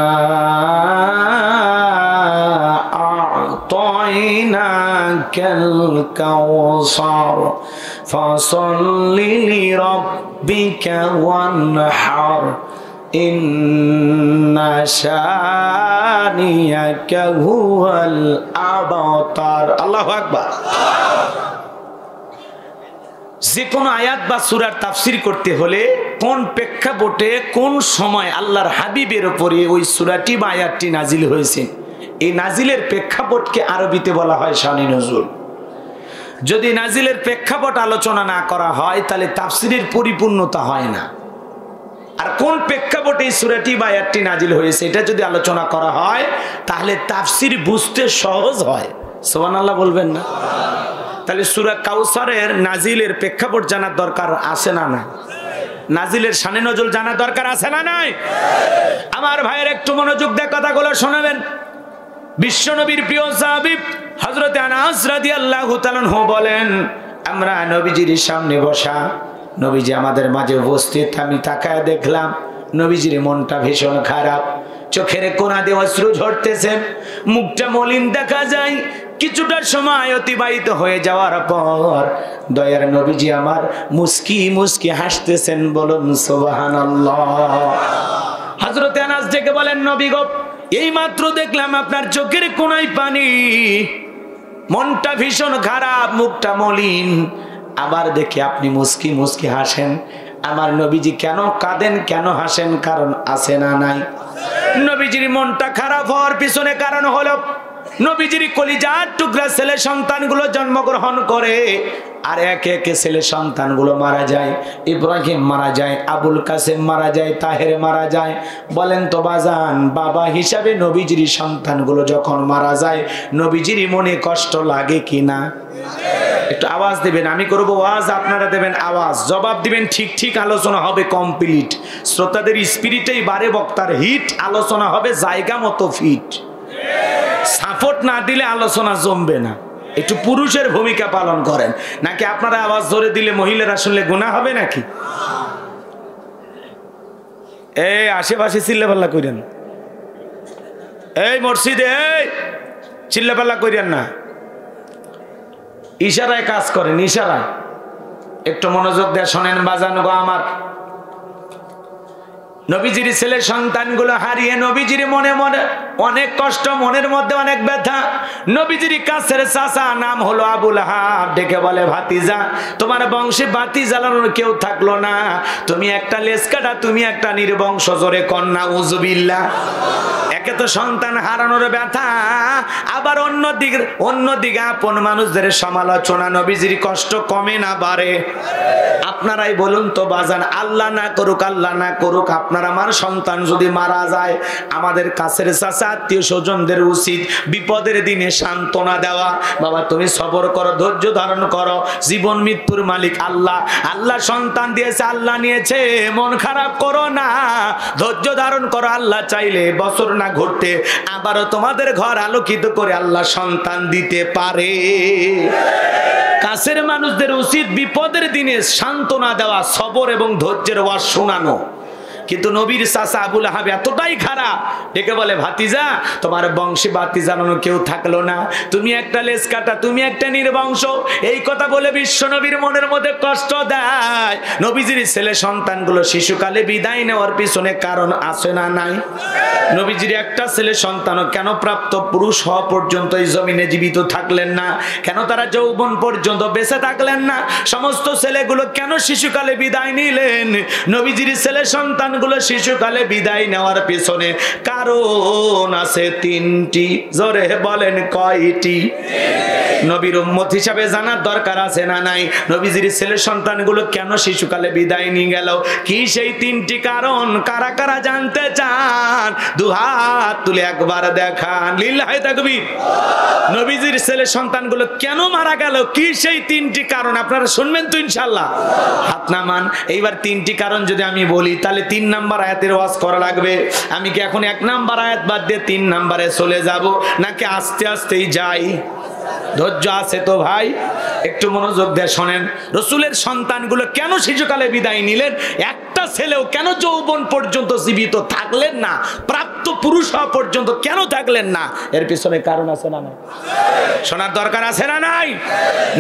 আ'তাইনাকাল কাউসার ফাসাল্লি লিরাব্বিকা ওয়ানহার ইন্না শানিয়াকা হুয়াল আবতার। আল্লাহু আকবার। যে কোনো আয়াত বা সূরার তাফসীর করতে হলে কোন প্রেক্ষাপটে, কোন সময় আল্লাহর হাবিবের উপরে ওই সূরাটি বা আয়াতটি নাজিল হয়েছে, এই নাজিলের প্রেক্ষাপটকে আরবিতে বলা হয় শানি নজুল। যদি নাজিলের প্রেক্ষাপট আলোচনা না করা হয়, তাহলে তাফসীরের পরিপূর্ণতা হয় না। আর কোন প্রেক্ষাপটে এই সূরাটি বা আয়াতটি নাজিল হয়েছে, এটা যদি আলোচনা করা হয়, তাহলে তাফসীর বুঝতে সহজ হয়। সুবহানাল্লাহ বলবেন না? তাহলে সূরা কাউসারের নাজিলের প্রেক্ষাপট জানার দরকার আছে না নাই? নাজিলের শানে নজুল জানার দরকার আছে না নাই? আমার ভাইয়ের একটু মনোযোগ দিয়ে কথাগুলো শোনাবেন। বিশ্বনবীর প্রিয় সাহাবী হযরত আনাস রাদিয়াল্লাহু তাআলা আনহু বলেন, আমরা নবীজির সামনে বসা, নবীজি আমাদের মাঝে উপস্থিত, আমি তাকায় দেখলাম নবীজির মনটা ভীষণ খারাপ, চোখের কোণা দিয়ে অশ্রু ঝরতেছে, মুখটা মলিন দেখা যায়। কিছুটা সময় অতিবাহিত হয়ে যাওয়ার পর দয়ার নবীজি আমার মুস্কি মুস্কি হাসতেছেন, বলুন সুবহানাল্লাহ। হযরত আনাস ডেকে বলেন, নবী গো, এই মাত্র দেখলাম আপনার চোখের কোণায় পানি, মনটা ভীষণ খারাপ, মুখটা মলিন, আবার দেখি আপনি মুস্কি মুস্কি হাসেন। আমার নবীজি কেন কাঁদেন, কেন হাসেন, কারণ আছে না নাই? নবীজির মনটা খারাপ হওয়ার পিছনে কারণ হলো নবীজির কলিজার টুকরা ছেলে সন্তানগুলো জন্মগ্রহণ করে আর একে একে ছেলে সন্তানগুলো মারা যায়। ইব্রাহিম মারা যায়, আবুল কাসেম মারা যায়, তাহের মারা যায়। বলেন তো বাজান, বাবা হিসাবে নবীজির সন্তানগুলো যখন মারা যায় নবীজির মনে কষ্ট লাগে কিনা? একটু আওয়াজ দিবেন, আমি করবো ওয়াজ, আপনারা দেবেন আওয়াজ, জবাব দিবেন ঠিক ঠিক, আলোচনা হবে কমপ্লিট। শ্রোতাদের স্পিরিটেই বারে, বক্তার হিট, আলোচনা হবে জায়গা মতো ফিট। সাপোর্ট না দিলে আলোচনা জমবে না। একটু পুরুষের ভূমিকা পালন করেন, নাকি আপনারা আওয়াজ ধরে দিলে মহিলারা শুনলে গুনাহ হবে নাকি? এই আশেপাশে চিল্লাপাল্লা করেন, এই মসজিদে এই চিল্লাপাল্লা করেন না, ইশারায় কাজ করেন, ইশারায়। একটু মনোযোগ দিয়ে শোনেন বাজান গো আমার। নবীজির ছেলে সন্তানগুলো হারিয়ে নবীজির মনে মনে অনেক কষ্ট, মনের মধ্যে অনেক ব্যথা। নবীজির কাছের চাচা নাম হলো আবু লাহাব, ডেকে বলে, ভাতিজা, তোমার বংশে বাতি জ্বালানোর কেউ থাকলো না, তুমি একটা লেজ কাটা, তুমি একটা নির্বংশ, জোরে কন্যা উযুবিল্লাহ। একে তো সন্তান হারানোর ব্যথা, আবার অন্যদিকে আপন মানুষদের সমালোচনা, নবীজির কষ্ট কমে না বাড়ে? আপনারাই বলুন তো বাজান, আল্লাহ না করুক, আল্লাহ না করুক, আপনার আমার সন্তান যদি মারা যায়, আমাদের কাছের চাচা আত্মীয় স্বজনদের উচিত বিপদের দিনে সান্ত্বনা দেওয়া। বাবা তুমি সবর করো, ধৈর্য ধারণ করো, জীবন মৃত্যুর মালিক আল্লাহ, আল্লাহ সন্তান দিয়েছে, আল্লাহ নিয়েছে, মন খারাপ করো না, ধৈর্য ধারণ করো। আল্লাহ চাইলে বছর না ঘুরতে আবারও তোমাদের ঘর আলোকিত করে আল্লাহ সন্তান দিতে পারে। কাছের মানুষদের উচিত বিপদের দিনে সান্ত্বনা দেওয়া, সবর এবং ধৈর্যের ওয়াজ শোনানো। কিন্তু নবীর চাচা আবু লাহাব এতটাই খারাপ, ডেকে বলে, ভাতিজা, তোমার বংশে বাতি জ্বালানো কেউ থাকলো না, তুমি একটা লেজ কাটা, তুমি একটা নির্বংশ। এই কথা বলে বিশ্ব নবীর মনের মধ্যে কষ্ট দেয়। নবীজির ছেলে সন্তানগুলো শিশুকালে বিদায় নেওয়ার পিছনে কারণ আছে না নাই? নবীজির একটা ছেলে সন্তানও কেন প্রাপ্ত পুরুষ হওয়া পর্যন্ত এই জমিনে জীবিত থাকলেন না? কেন তারা যৌবন পর্যন্ত বেঁচে থাকলেন না? সমস্ত ছেলেগুলো কেন শিশুকালে বিদায় নিলেন? নবীজির ছেলে সন্তান শিশুকালে বিদায় নেওয়ার পিছনে কারণ আছে তিনটি। জোরে বলেন কয়টি? নবীর উম্মত হিসাবে জানার দরকার আছে না নাই? নবীজির ছেলে সন্তানগুলো কেন শিশুকালে বিদায় নিয়ে গেল? কি সেই তিনটি কারণ? কারা কারা জানতে চান দুহাত তুলে একবার দেখান, লিল্লাহি তাকবীর। নবীজির ছেলে সন্তানগুলো কেন মারা গেল? কি সেই তিনটি কারণ? আপনারা শুনবেন তো ইনশাআল্লাহ? হাত নামান। এইবার তিনটি কারণ যদি আমি বলি তাহলে 3 নাম্বার আয়াতের ওয়াজ করা লাগবে। আমি কি এখন 1 নাম্বার আয়াত বাদ দিয়ে 3 নাম্বারে চলে যাব, নাকি আস্তে আস্তেই যাই? ধৈর্য আছে তো ভাই? একটু মনোযোগ দিয়ে শোনেন। রসুলের সন্তানগুলো কেন শিশুকালে বিদায় নিলেন? একটা ছেলেও কেন যৌবন পর্যন্ত জীবিত থাকলেন না? প্রাপ্ত পুরুষ হওয়া পর্যন্ত কেন থাকলেন না? এর পিছনে কারণ আছে না নাই? শোনার দরকার আছে না নাই?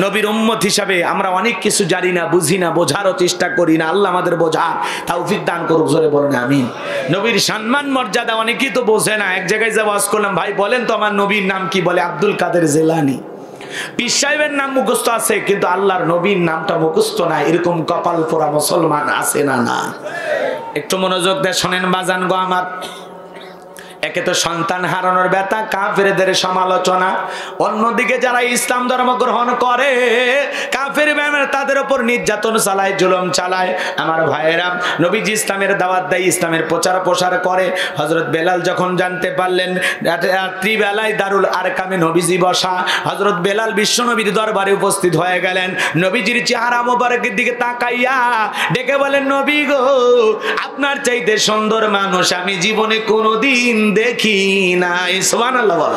নবীর উম্মত হিসাবে আমরা অনেক কিছু জানি না, বুঝি না, বোঝারও চেষ্টা করি না। আল্লাহ আমাদের বোঝার তৌফিক দান করুক, জোরে বলেন আমিন। নবীর সম্মান মর্যাদা অনেকেই তো বোঝে না। এক জায়গায় যে ওয়াজ করলাম, ভাই বলেন তো আমার নবীর নাম কি? বলে আব্দুল কাদের জিলানী। পীর সাহেবের নাম মুখস্থ আছে, কিন্তু আল্লাহর নবীর নামটা মুখস্থ না। এরকম কপাল পোড়া মুসলমান আছে না? না। একটু মনোযোগ দিয়ে শোনেন বাজান গো আমার। একে তো সন্তান হারানোর ব্যথা, কাফেরদের সমালোচনা, অন্যদিকে যারা ইসলাম ধর্ম গ্রহণ করে কাফের ব্যাপারে তাদের উপর নির্যাতন চালায়, জুলুম চালায়। আমার ভাইয়েরা, নবীজি ইসলামের দাওয়াত দেয়, ইসলামের প্রচার প্রসার করে। হযরত বেলাল যখন জানতে পারলেন রাত্রিবেলায় দারুল আরকামে নবীজি বসা, হযরত বেলাল বিশ্ব নবীর দরবারে উপস্থিত হয়ে গেলেন। নবীজির চেহারা মোবারকের দিকে তাকাইয়া ডেকে বলেন, নবী গো, আপনার চাইতে সুন্দর মানুষ আমি জীবনে কোনোদিন দেখি নাই। সুবহানাল্লাহ বল।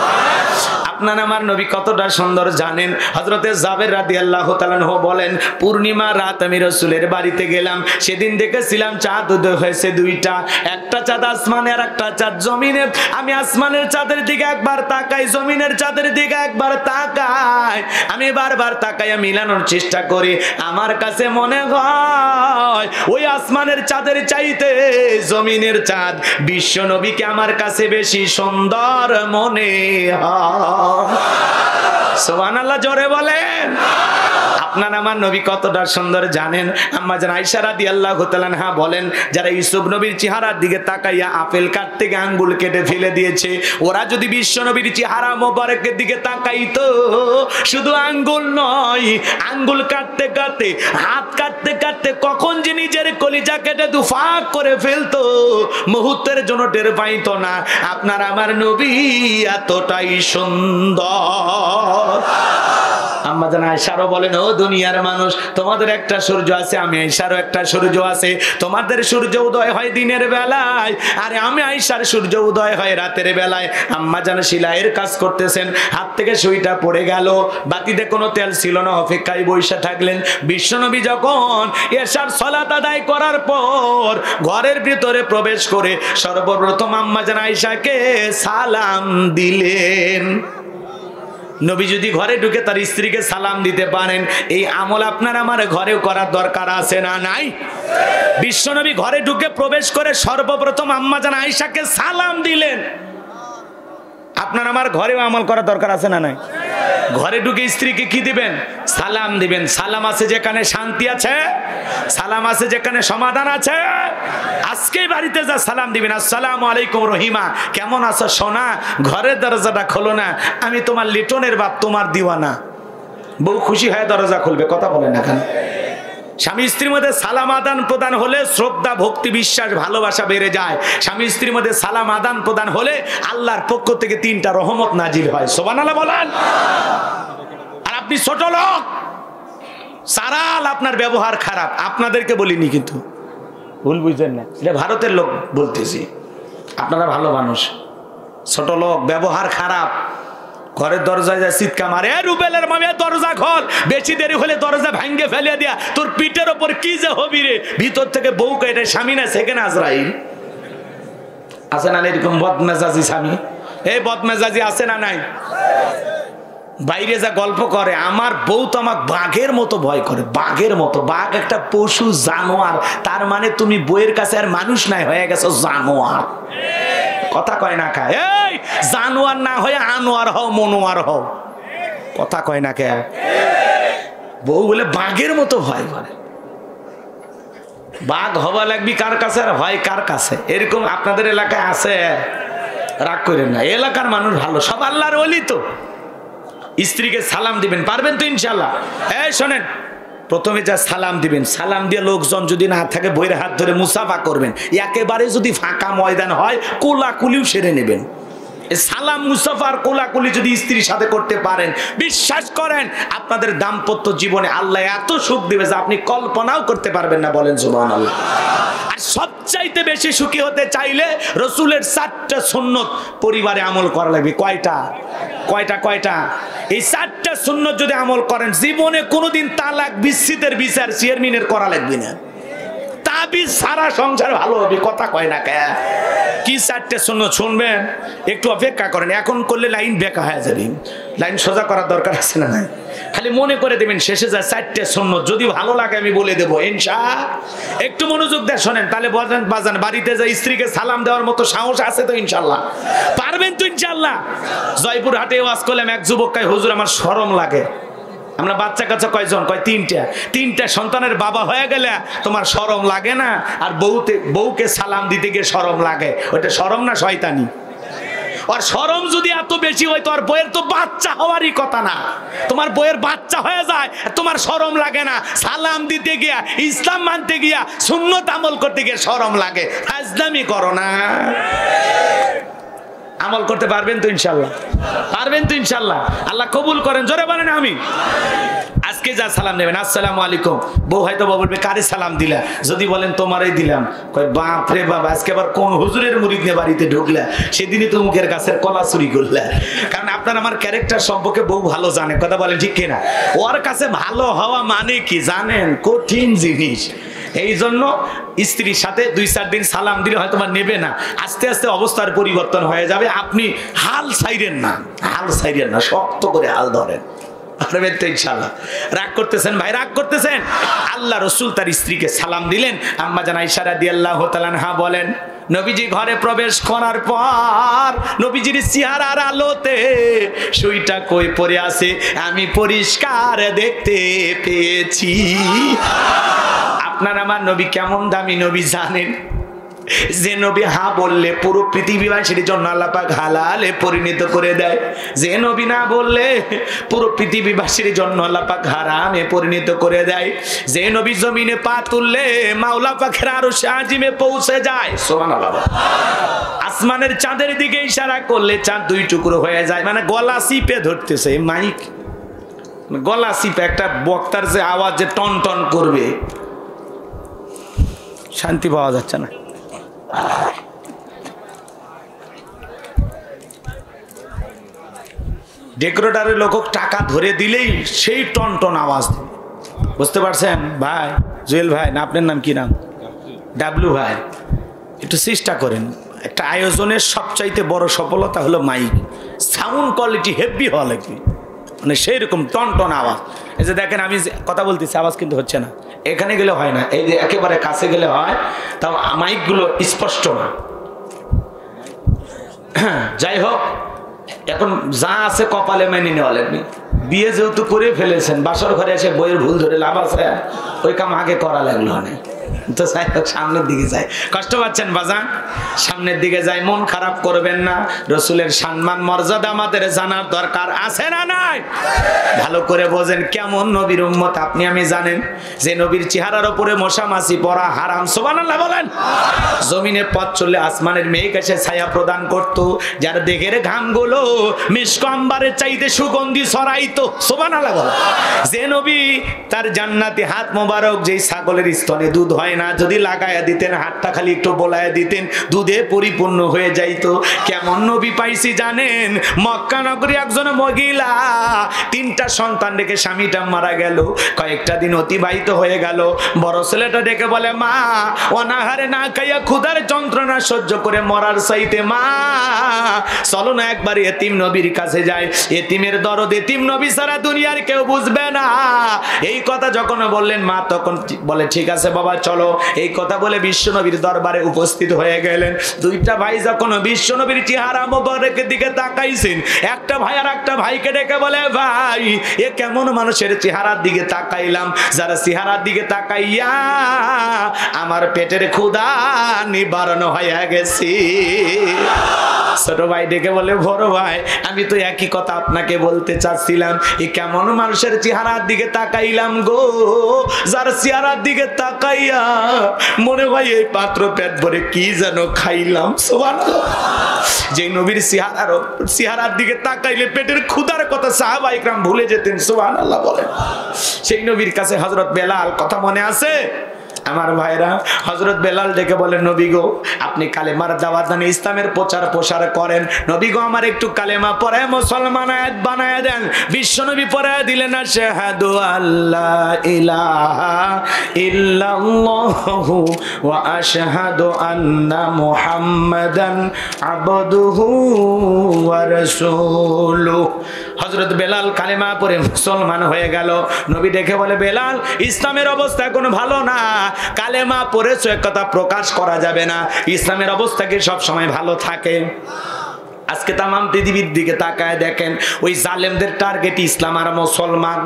আপনার আমার নবী কতটা সুন্দর জানেন? হযরতে জাবের রাদিয়াল্লাহু তাআলা আনহু বলেন, পূর্ণিমা রাত আমি রাসূলের বাড়িতে গেলাম, সেদিন দেখেছিলাম চাঁদ উদয় হয়েছে দুইটা, একটা চাঁদ আসমানে আর একটা চাঁদ জমিনে। আমি আসমানের চাঁদের দিকে একবার তাকাই, জমিনের চাঁদের দিকে একবার তাকাই, আমি বারবার তাকাইয়া মিলানোর চেষ্টা করি। আমার কাছে মনে হয় ওই আসমানের চাঁদের চাইতে জমিনের চাঁদ বিশ্ব নবীকে আমার কাছে বেশি সুন্দর মনে হয়। সুবহানাল্লাহ জোরে বলেন। আপনার আমার নবী কতটা সুন্দর জানেন? আম্মা জান আয়েশা রাদিয়াল্লাহু তাআলা আনহা বলেন, যারা ইউসুফ নবীর চেহারার দিকে তাকাইয়া আপেল কাটতে গিয়ে আঙ্গুল কেটে ফেলে দিয়েছে, ওরা যদি বিশ্ব নবীর চেহারা মোবারকের দিকে তাকাইতো, শুধু আঙ্গুল নয়, আঙ্গুল কাটতে কাটতে, হাত কাটতে কাটতে কখন যে নিজের কলিজা কেটে দুফাক করে ফেলতো, মুহূর্তের জন্য টের পাইতো না। আপনার আমার নবী এতটাই সুন্দর। আম্মা জান আয়েশারও বলেন, ও দুনিয়ার মানুষ, তোমাদের একটা সূর্য আছে, আমি আয়েশারও একটা সূর্য আছে। তোমাদের সূর্য উদয় হয় দিনের বেলায়, আরে আমি আয়েশার সূর্য উদয় হয় রাতের বেলায়। আম্মা জান সেলাইয়ের কাজ করতেছেন, হাত থেকে সুইটা পড়ে গেল, বাতিতে কোনো তেল ছিল না, অপেক্ষায় বসে থাকলেন। বিশ্বনবী যখন এশার সালাত আদায় করার পর ঘরের ভিতরে প্রবেশ করে সর্বপ্রথম আম্মা জান আয়েশাকে সালাম দিলেন। নবী যদি ঘরে ঢুকে তার স্ত্রীকে সালাম দিতে পারেন, এই আমল আপনার আমার ঘরেও করার দরকার আছে না নাই? বিশ্বনবী ঘরে ঢুকে প্রবেশ করে সর্বপ্রথম আম্মা জান আয়েশাকে সালাম দিলেন। আপনার আমার ঘরেও আমল করার দরকার আছে না নাই? ঘরে ঢুকে স্ত্রীকে কি দিবেন? সালাম দিবেন। সালাম আছে যেখানে শান্তি আছে, সালাম আছে যেখানে সমাধান আছে। আজকে বাড়িতে যা সালাম দিবেন, আসসালামু আলাইকুম রহিমা, কেমন আছো সোনা, ঘরের দরজাটা খোলো না, আমি তোমার লিটনের বাপ, তোমার দিওয়ানা। বউ খুশি হয়ে দরজা খুলবে, কথা বলেন না কেন? স্বামী স্ত্রীর মধ্যে সালাম আদান প্রদান হলে শ্রদ্ধা, ভক্তি, বিশ্বাস, ভালোবাসা বেড়ে যায়। স্বামী স্ত্রীর মধ্যে সালাম আদান প্রদান হলে আল্লাহর পক্ষ থেকে 3টা রহমত নাজিল হয়। সুবহানাল্লাহ বলেন। আর আপনি ছোট লোক, সারাল আপনার ব্যবহার খারাপ, আপনাদেরকে বলিনি কিন্তু, ভুল বুঝবেন না, এটা ভারতের লোক বলতেছি। আপনারা ভালো মানুষ, ছোট লোক, ব্যবহার খারাপ, ঘরের দরজায় যায় চিৎকা মারে, রুবেলের মামে দরজা খোল, বেশি দেরি হলে দরজা ভাঙ্গে ফেলে দিয়া, তোর পিঠের ওপর কি যে হবি রে। ভিতর থেকে বউ কেটে স্বামী না সেখানে আজরাইল। আছে না এরকম বদমেজাজি স্বামী? এই বদমেজাজি আছে না নাই? বাইরে যা গল্প করে, আমার বউ তো আমাকে বাঘের মতো ভয় করে, বাঘের মতো। বাঘ একটা পশু, জানোয়ার, তার মানে তুমি বইয়ের কাছে আর মানুষ নাই, হয়ে গেছো জানোয়ার। কথা কয় না খায়, এই জানোয়ার না হয়ে আনোয়ার হও, মনোয়ার হও। কথা কয় না কে? বউ বলে বাঘের মতো ভয় করে। বাঘ হওয়া লাগবি কার কাছে আর ভয় কার কাছে? এরকম আপনাদের এলাকায় আছে? রাগ করেন না, এলাকার মানুষ ভালো, সব আল্লাহর ওলি। তো স্ত্রীকে সালাম দিবেন, পারবেন তো ইনশাল্লাহ? এই শোনেন, প্রথমে যা সালাম দিবেন, সালাম দিয়ে লোকজন যদি না থাকে বইয়ের হাত ধরে মুসাফা করবেন। একেবারে যদি ফাঁকা ময়দান হয় কোলাকুলিও সেরে নেবেন। সালাম মুসাফার কোলাকুলি যদি স্ত্রীর সাথে করতে পারেন, বিশ্বাস করেন আপনাদের দাম্পত্য জীবনে আল্লাহ এত সুখ দিবে যে আপনি কল্পনাও করতে পারবেন না। বলেন সুবহানাল্লাহ। আর সবচাইতে বেশি সুখী হতে চাইলে রসুলের 4টা সুন্নত পরিবারে আমল করা লাগবে। কয়টা? কয়টা? কয়টা? এই 4টা সুন্নত যদি আমল করেন, জীবনে কোনোদিন তালাক বিচ্ছেদের বিচার চেয়ারম্যানের করা লাগবে না। তাবিজ সারা সংসার ভালো হবে। কথা কয় না কে? কি 4টে সুন্নত শুনবেন? একটু অপেক্ষা করেন, এখন করলে লাইন বেকা হয়ে যাবে। লাইন সোজা করার দরকার আছে না? খালি মনে করে দেবেন, শেষে যায় 4টে সুন্নত। যদি ভালো লাগে আমি বলে দেবো ইনশাআল্লাহ। একটু মনোযোগ দিয়ে শোনেন, তাহলে বাজান বাড়িতে যায় স্ত্রীকে সালাম দেওয়ার মতো সাহস আছে তো ইনশাআল্লাহ? পারবেন তো ইনশাআল্লাহ? জয়পুর হাটে ওয়াজ করলাম, এক যুবক কয়, হুজুর আমার শরম লাগে। আমরা বাচ্চা কাচ্চা কয়জন? কয় 3টা সন্তানের বাবা হয়ে গেলে তোমার শরম লাগে না? আর বউকে সালাম দিতে গিয়ে শরম লাগে, ওইটা শরম না শয়তানি? আর শরম যদি এত বেশি হয়, তোর বইয়ের তো বাচ্চা হওয়ারই কথা না। তোমার বইয়ের বাচ্চা হয়ে যায়, তোমার শরম লাগে না? সালাম দিতে গিয়া, ইসলাম মানতে গিয়া, সুন্নত আমল করতে গিয়ে শরম লাগে। ফাজলামি করো না। আমল করতে পারবেন তো ইনশাল্লাহ? পারবেন তো ইনশাল্লাহ? আল্লাহ কবুল করেন, জোরে বলেন আমিন। আজকে যা সালাম নেবেন, আসসালামু আলাইকুম, বউ হয়তো বলবে কারে সালাম দিলা? যদি বলেন তোমারই দিলাম, কয় বাপ রে বাপ, আজকে আবার কোন হুজুরের মুরিদ নিয়ে বাড়িতে ঢুকলা? সেদিনই তো মুখের গাছের কলা চুরি করলা। কারণ আপনার আমার ক্যারেক্টার সম্পর্কে বউ ভালো জানে, কথা বলেন ঠিক কিনা? ওর কাছে ভালো হওয়া মানে কি জানেন? কঠিন জিনিস। এই জন্য স্ত্রীর সাথে 2-4 দিন সালাম দিলে হয়তো বা নেবে না, আস্তে আস্তে অবস্থার পরিবর্তন হয়ে যাবে। আপনি হাল ছাইরেন না, হাল ছাইরেন না, শক্ত করে হাল ধরেন, পারবেন তো ইনশাআল্লাহ? রাগ করতেছেন ভাই, রাগ করতেছেন? আল্লাহ রসুল তার স্ত্রীকে সালাম দিলেন। আম্মা জান আয়েশা রাদিয়াল্লাহু তাআলা আনহা বলেন, নবীজি ঘরে প্রবেশ করার পর নবীজির চেহারার আলোতে সুইটা কই পড়ে আছে আমি পরিষ্কার দেখতে পেয়েছি। আপনার আমার নবী কেমন দামি নবী জানেন? যে নবী হা বললে পুরো পৃথিবীবাসীর জন্য আল্লাহ পাক হালালে পরিণত করে দেয়, যে নবী না বললে পুরো পৃথিবীবাসীর জন্য আল্লাহ পাক হারামে পরিণত করে দেয়, যে নবী জমিনে পা তুললে মাওলা পাকের আরশে আজিমে পৌঁছে যায়, সুবহানাল্লাহ। আসমানের চাঁদের দিকে ইশারা করলে চাঁদ 2 টুকরো হয়ে যায়, মানে গলা চিপে ধরতেছে মাইক, গলা চিপে একটা বক্তার যে আওয়াজ যে টন টন করবে, শান্তি পাওয়া যাচ্ছে না। ডেকোরেটরের লোক টাকা ধরে দিলেই সেই টন টন আওয়াজ, বুঝতে পারছেন ভাই? জুয়েল ভাই না, আপনার নাম কি নাম? ডাবলু ভাই। একটু চেষ্টা করেন, একটা আয়োজনের সবচাইতে বড় সফলতা হলো মাইক, সাউন্ড কোয়ালিটি হেভি হওয়া লাগবে, মানে সেই রকম টন টন আওয়াজ। এই যে দেখেন আমি কথা বলতেছি, আওয়াজ কিন্তু হচ্ছে না, এখানে গেলে হয় না, এই যে একেবারে কাছে গেলে হয়, তাও মাইকগুলো স্পষ্ট না। যাই হোক, এখন যা আছে কপালে মেনে নেওয়া লাগবে। বিয়ে যেহেতু করে ফেলেছেন, বাসর ঘরে এসে বইয়ের ভুল ধরে লাভ আছে? ওই কাম আগে করা লাগলো অনেক। তো যাই হোক, সামনের দিকে যাই। কষ্ট পাচ্ছেন বাজান? সামনের দিকে যাই, মন খারাপ করবেন না। রসুলের সম্মান মর্যাদা আমাদের জানার দরকার আছে না নাই? ভালো করে বোঝেন কেমন নবীর উম্মত আপনি আমি জানেন? যে নবীর চেহারার উপরে মশা মাছি পড়া হারাম, সুবহানাল্লাহ বলেন। জমিনে পথ চললে আসমানের মেঘ এসে ছায়া প্রদান করত, যার দেহের ঘামগুলো মিশক আম্বারের চাইতে সুগন্ধি ছড়াইতো, সুবহানাল্লাহ বলেন। যে নবী তার জান্নাতি হাত মোবারক যেই ছাগলের স্তনে দুধ হয় না, যদি লাগায়া দিতেন, হাতটা খালি একটু বোলায়া দিতেন, দুধে পরিপূর্ণ হয়ে যাইতো। কেমন নবী পাইছি জানেন? মক্কা নগরী একজন মহিলা 3টা সন্তান রেখে স্বামীটা মারা গেল, কয়েকটা দিন অতিবাহিত হয়ে গেল। বড় ছেলেটা ডেকে বলে, মা অনাহারে না খাইয়া ক্ষুধার যন্ত্রণা সহ্য করে মরার চাইতে মা চলো না একবার এতিম নবীর কাছে যাই, এতিমের দরদ এতিম নবী ছাড়া দুনিয়ার কেউ বুঝবে না। এই কথা যখন বললেন, মা তখন বলে ঠিক আছে বাবা চলো। এই কথা বলে বিশ্ব নবীর দরবারে উপস্থিত হয়ে গেলেন। 2টা ভাই যখন বিশ্ব নবীর চেহারা মোবারকের দিকে তাকাইছেন, একটা ভাই আর একটা ভাইকে ডেকে বলে, ভাই এ কেমন মানুষের চেহারার দিকে তাকাইলাম, যারা চেহারার দিকে তাকাইয়া আমার পেটের ক্ষুধা নিবারণ হয়ে গেছে। ছোট ভাই ডেকে বলে, বড় ভাই আমি তো একই কথা আপনাকে বলতে চাচ্ছিলাম, এ কেমন মানুষের চেহারার দিকে তাকাইলাম গো, যার চেহারার দিকে তাকাইয়া মনে হয় এই পাত্র পেট ভরে কি যেন খাইলাম। সুবহানাল্লাহ। যে নবীর চেহারার দিকে তাকাইলে পেটের ক্ষুধার কথা সাহাবায়ে কেরাম ভুলে যেতেন, সুবহানাল্লাহ বলেন। সেই নবীর কাছে হযরত বেলাল, কথা মনে আছে আমার ভাইরা? হযরত বেলাল ডেকে বলে, নবী গো আপনি কালেমার দাওয়াত দেন, ইসলামের প্রচার প্রসার করেন, নবী গো আমার একটু কালেমা পড়ায় মুসলমান বানায় দেন। বিশ্ব নবী পড়ায় দিলেন, আশহাদু আল্লা ইলাহা ইল্লাল্লাহু ওয়া আশহাদু আন্না মুহাম্মাদান আবদুহু ওয়া রাসূলুহু। হযরত বেলাল কালেমা পড়ে মুসলমান হয়ে গেল। নবী দেখে বলে, বেলাল ইসলামের অবস্থা কোনো ভালো না, কালেমা পড়েছো এক কথা প্রকাশ করা যাবে না, ইসলামের অবস্থা কি সব সময় ভালো থাকে? আজকে তাম পৃথিবীর দিকে তাকায় দেখেন, ওই জালেমদের টার্গেট ইসলাম আর মুসলমান।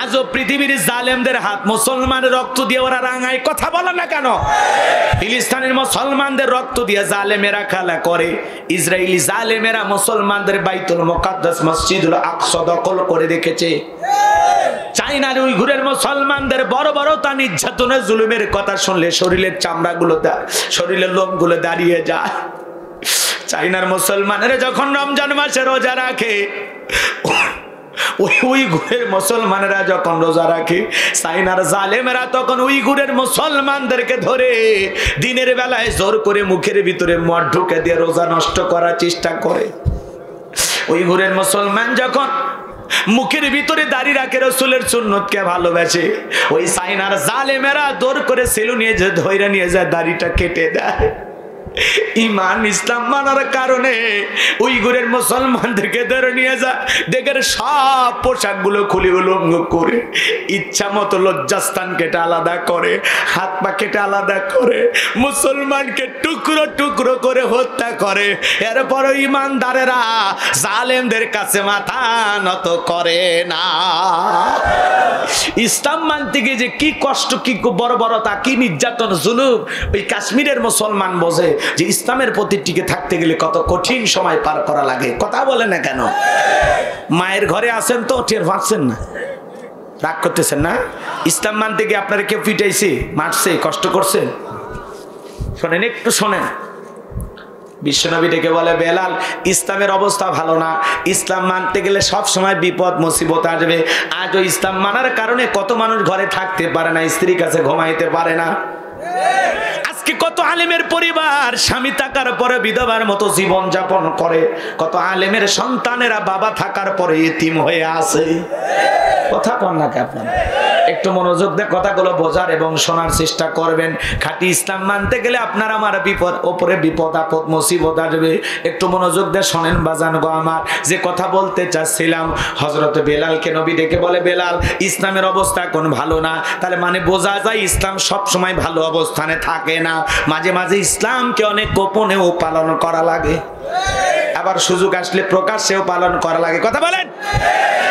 আজও পৃথিবীর জালেমদের হাত মুসলমানের রক্ত দিয়ে ওরা রাঙায়, কথা বলে না কেন? ফিলিস্তিনের মুসলমানদের রক্ত দিয়ে জালেমেরা খেলা করে, ইসরায়েলি জালেমেরা মুসলমানদের বাইতুল মুকাদ্দাস মসজিদুল আকসা দখল করে রেখেছে। চাইনার উইঘুরের মুসলমানদের বড় বড় তা নির্যাতনের জুলুমের কথা শুনলে শরীরের চামড়াগুলো, শরীরের লোমগুলো দাঁড়িয়ে যায়। চাইনার মুসলমানেরা যখন রমজান মাসে রোজা রাখে, উইঘুরের মুসলমানেরা যখন রোজা রাখে, চাইনার জালেমেরা তখন উইঘুরের মুসলমানদেরকে ধরে দিনের বেলায় জোর করে মুখের ভিতরে মদ ঢুকে দিয়ে রোজা নষ্ট করার চেষ্টা করে। উইঘুরের মুসলমান যখন মুখের ভিতরে দাড়ি রাখে, রাসূলের সুন্নতকে ভালোবাসে, ওই চাইনার জালেমেরা দৌড় করে সেলু নিয়ে যে ধইরা নিয়ে যায়, দাড়িটা কেটে দেয়। ইমান ইসলাম মানার কারণে উইঘুরের মুসলমানদেরকে ধরে নিয়ে যায়, দেখের সব পোশাকগুলো খুলে উলঙ্গ করে, ইচ্ছা মতো লজ্জাস্থান কেটে আলাদা করে, হাত পা কেটে আলাদা করে, মুসলমানকে টুকরো টুকরো করে হত্যা করে। এরপর ইমানদারেরা জালেমদের কাছে মাথা নত করে না। ইসলাম মানতে গিয়ে যে কি কষ্ট, কি বর্বরতা, কি নির্যাতন, জুলুম ওই কাশ্মীরের মুসলমান বোঝে যে ইসলামের প্রতি টিকে থাকতে গেলে কত কঠিন সময় পার করা লাগে। কথা বলে না কেন? মায়ের ঘরে আছেন তো টের পাচ্ছেন না, রাগ করতেছেন না? ইসলাম মানতে গিয়ে আপনারা কেউ পিটাইছে, মারছে, কষ্ট করছে? শোনেন, একটু শোনেন। বিশ্বনবী ডেকে বলে, বেলাল ইসলামের অবস্থা ভালো না, ইসলাম মানতে গেলে সব সময় বিপদ মুসিবত আসবে। আজও ইসলাম মানার কারণে কত মানুষ ঘরে থাকতে পারে না, স্ত্রীর কাছে ঘুমাইতে পারে না। আজকে কত আলেমের পরিবার স্বামী থাকার পরে বিধবার মতো জীবন যাপন করে, কত আলেমের সন্তানেরা বাবা থাকার পরে এতিম হয়ে আছে। কথা কন না কে আপনারা? একটু মনোযোগ দিয়ে কথাগুলো বোঝার এবং শোনার চেষ্টা করবেন। খাঁটি ইসলাম মানতে গেলে আপনার আমার বিপদ ওপরে বিপদ আপদ মুসিবত আসবে। একটু মনোযোগ দিয়ে শোনেন বাজান গো আমার। যে কথা বলতে চাচ্ছিলাম, হযরত বেলালকে নবী ডেকে বলে, বেলাল ইসলামের অবস্থা এখন ভালো না। তাহলে মানে বোঝা যায় ইসলাম সব সময় ভালো অবস্থানে থাকে না, মাঝে মাঝে ইসলামকে অনেক গোপনেও পালন করা লাগে, আবার সুযোগ আসলে প্রকাশ্যেও পালন করা লাগে। কথা বলেন।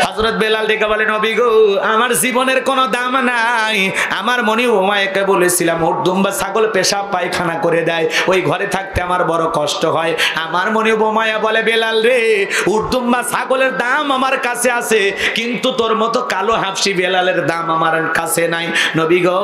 হযরত বেলাল ডেকে বলে, নবী গো আমার জীবনের কোনো দাম নাই। আমার মনে উমাইয়াকে বলেছিলাম উট দুম্বা ছাগল পেশাব পায়খানা করে দেয়, ওই ঘরে থাকতে আমার বড় কষ্ট হয়। আমার মনে উমাইয়া বলে, বেলাল রে উট দুম্বা ছাগলের দাম আমার কাছে আছে, কিন্তু তোর মতো কালো হাফসি বেলালের দাম আমার কাছে নাই। নবী গো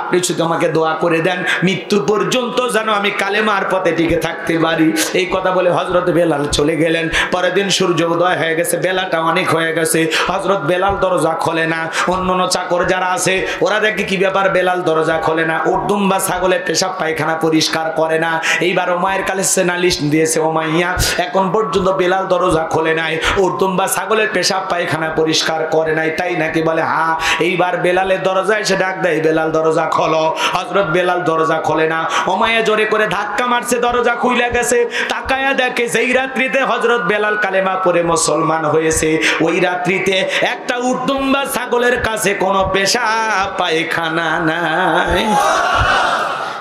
আপনি শুধু আমাকে দোয়া করে দেন, মৃত্যু পর্যন্ত যেন আমি কালেমার পথে টিকে থাকতে পারি। এই কথা বলে হযরত বেলাল চলে গেলেন। পরের দিন সূর্য উদয় হয়ে গেছে, বেলাটা অনেক হয়ে গেছে। হযরত বেলাল দরজা খোলে না। অন্যান্য চাকর যারা আছে ওরা দেখে কি ব্যাপার, বেলাল দরজা খোলে না, উর্দুম বা ছাগলের পেশাব পায়খানা পরিষ্কার করে না। এইবার ওমায়ের কাছে নালিশ দিয়েছে, ওমাইয়া এখন পর্যন্ত বেলাল দরজা খোলে নাই, উর্দুম বা ছাগলের পেশাব পায়খানা পরিষ্কার করে নাই, তাই নাকি? বলে হ্যাঁ। এইবার বেলালের দরজা এসে ডাক দেয়, বেলাল দরজা খোলো। হযরত বেলাল দরজা খোলে না। ওমাইয়া জোরে করে ধাক্কা মারছে, দরজা খুইলা গেছে। তাকায়া দেখে যেই রাত্রিতে হযরত বেলাল কালেমা পড়ে মুসলমান হয়েছে, ওই রাত্রিতে একটা উর্দুম বা ছাগলের কাছে কোনো পেশাব পায়খানা নাই।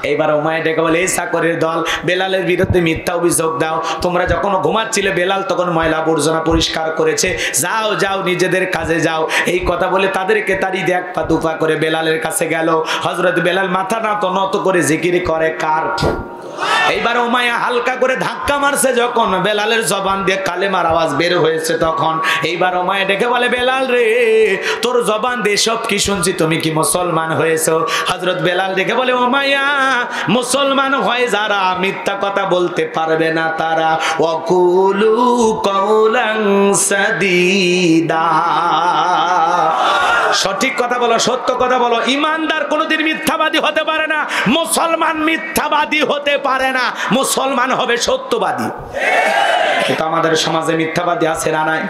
এইবার ওমায় ডেকে বলে, এই চাকরের দল বেলালের বিরুদ্ধে মিথ্যা অভিযোগ দাও। তোমরা যখন ঘুমাচ্ছিলে বেলাল তখন ময়লা আবর্জনা পরিষ্কার করেছে, যাও যাও নিজেদের কাজে যাও। এই কথা বলে তাদেরকে তাড়িয়ে এক পা দুপা করে বেলালের কাছে গেল। হযরত বেলাল মাথা নত করে জিকির করে কার। এইবার ওমায়া হালকা করে ধাক্কা মারছে, যখন বেলালের জবান দিয়ে কালেমার আওয়াজ বের হয়েছে, তখন এইবার ওমায়া ডেকে বলে, বেলাল রে তোর জবান দিয়ে সব কি শুনছি, তুমি কি মুসলমান হয়েছো? হযরত বেলাল ডেকে বলে, ওমায়া মুসলমান হয় যারা মিথ্যা কথা বলতে পারবে না তারা, ওয়াকুলু কাওলান সাদীদা, সঠিক কথা বলো, সত্য কথা বলো। ইমানদার কোনোদিন মিথ্যাবাদী হতে পারে না, মুসলমান মিথ্যাবাদী হতে পারে না, মুসলমান হবে সত্যবাদী। কিন্তু আমাদের সমাজে মিথ্যাবাদী আছে না নাই?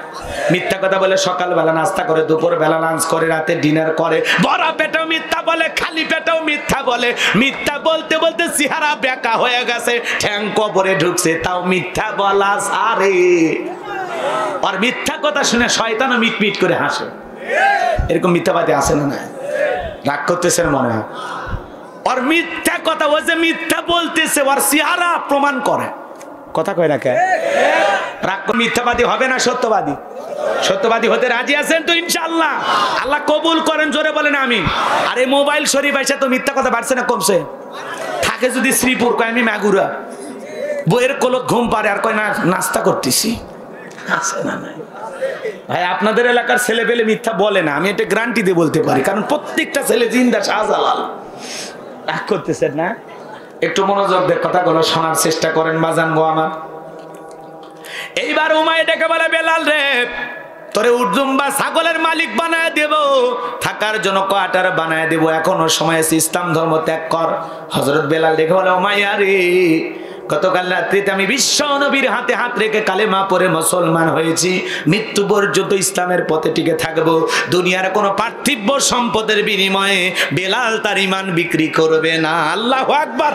মিথ্যা কথা বলে সকালবেলা নাস্তা করে, দুপুর বেলা লাঞ্চ করে, রাতে ডিনার করে, ভরা পেটেও মিথ্যা বলে, খালি পেটেও মিথ্যা বলে। মিথ্যা বলতে বলতে চেহারা বেঁকা হয়ে গেছে, ঠ্যাং কবরে ঢুকছে, তাও মিথ্যা বলা সারে। আর মিথ্যা কথা শুনে শয়তানও মিটমিট করে হাসে। এরকম মিথ্যাবাদী আছে না নাই? রাগ করতেছেন মনে হয়। আর মিথ্যা কথা, ও যে মিথ্যা বলতেছে ওর চেহারা প্রমাণ করে। কথা কয় না কে? রাগ মিথ্যাবাদী হবে না সত্যবাদী? সত্যবাদী হতে রাজি আছেন তো? ইনশাআল্লাহ আল্লাহ কবুল করেন, জোরে বলেন আমিন। আর এই মোবাইল শরীফ আইসা তো মিথ্যা কথা বাড়ছে না কমছে? থাকে যদি শ্রীপুর, কয় আমি মাগুরা, বইয়ের কোলত ঘুম পারে, আর কয় না নাস্তা করতেছি। আছে না নাই? ভাই আপনাদের এলাকার ছেলে পেলে মিথ্যা বলে না, আমি এটা গ্যারান্টি দিয়ে বলতে পারি, কারণ প্রত্যেকটা ছেলে জিন্দা শাহজালাল। রাগ করতেছেন না? একটু মনোযোগ দিয়ে কথাগুলো শোনার চেষ্টা করেন বাজান গো আমার। এইবার উমাইয়া ডেকে বলে বেলাল রে তোরে উর্দুম্বা ছাগলের মালিক বানায় দেব, থাকার জন্য কোয়ার্টার বানায় দেব, এখনো সময় আছে, ইসলাম ধর্ম ত্যাগ কর। হযরত বেলাল দেখে বলে উমাইয়া রে গতকাল রাত্রিতে আমি বিশ্ব নবীর হাতে হাত রেখে কালেমা পড়ে মুসলমান হয়েছি, মৃত্যু পর্যন্ত ইসলামের পথে টিকে থাকবো। দুনিয়ার কোনো পার্থিব সম্পদের বিনিময়ে বেলাল তার ঈমান বিক্রি করবে না। আল্লাহু আকবার।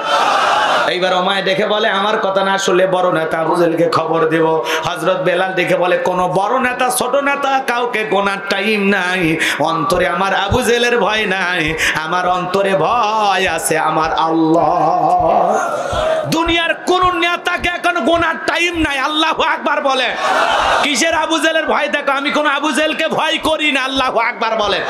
এইবার উমাইয়া দেখে বলে আমার কথা না শুনলে বড় নেতা আবু জেহেলকে খবর দেব। হযরত বেলাল দেখে বলে কোন বড় নেতা ছোট নেতা কাউকে গোনার টাইম নাই, অন্তরে আমার আবু জেহেলের ভয় নাই, আমার অন্তরে ভয় আছে আমার আল্লাহ। দুনিয়ার কোন নেতাকে এখন গোনার টাইম নাই। আল্লাহু আকবার বলে। কিসের আবু জেহেলের ভয় দেখো, আমি কোন আবু জেহেলকে ভয় করি না। আল্লাহু আকবার বলে।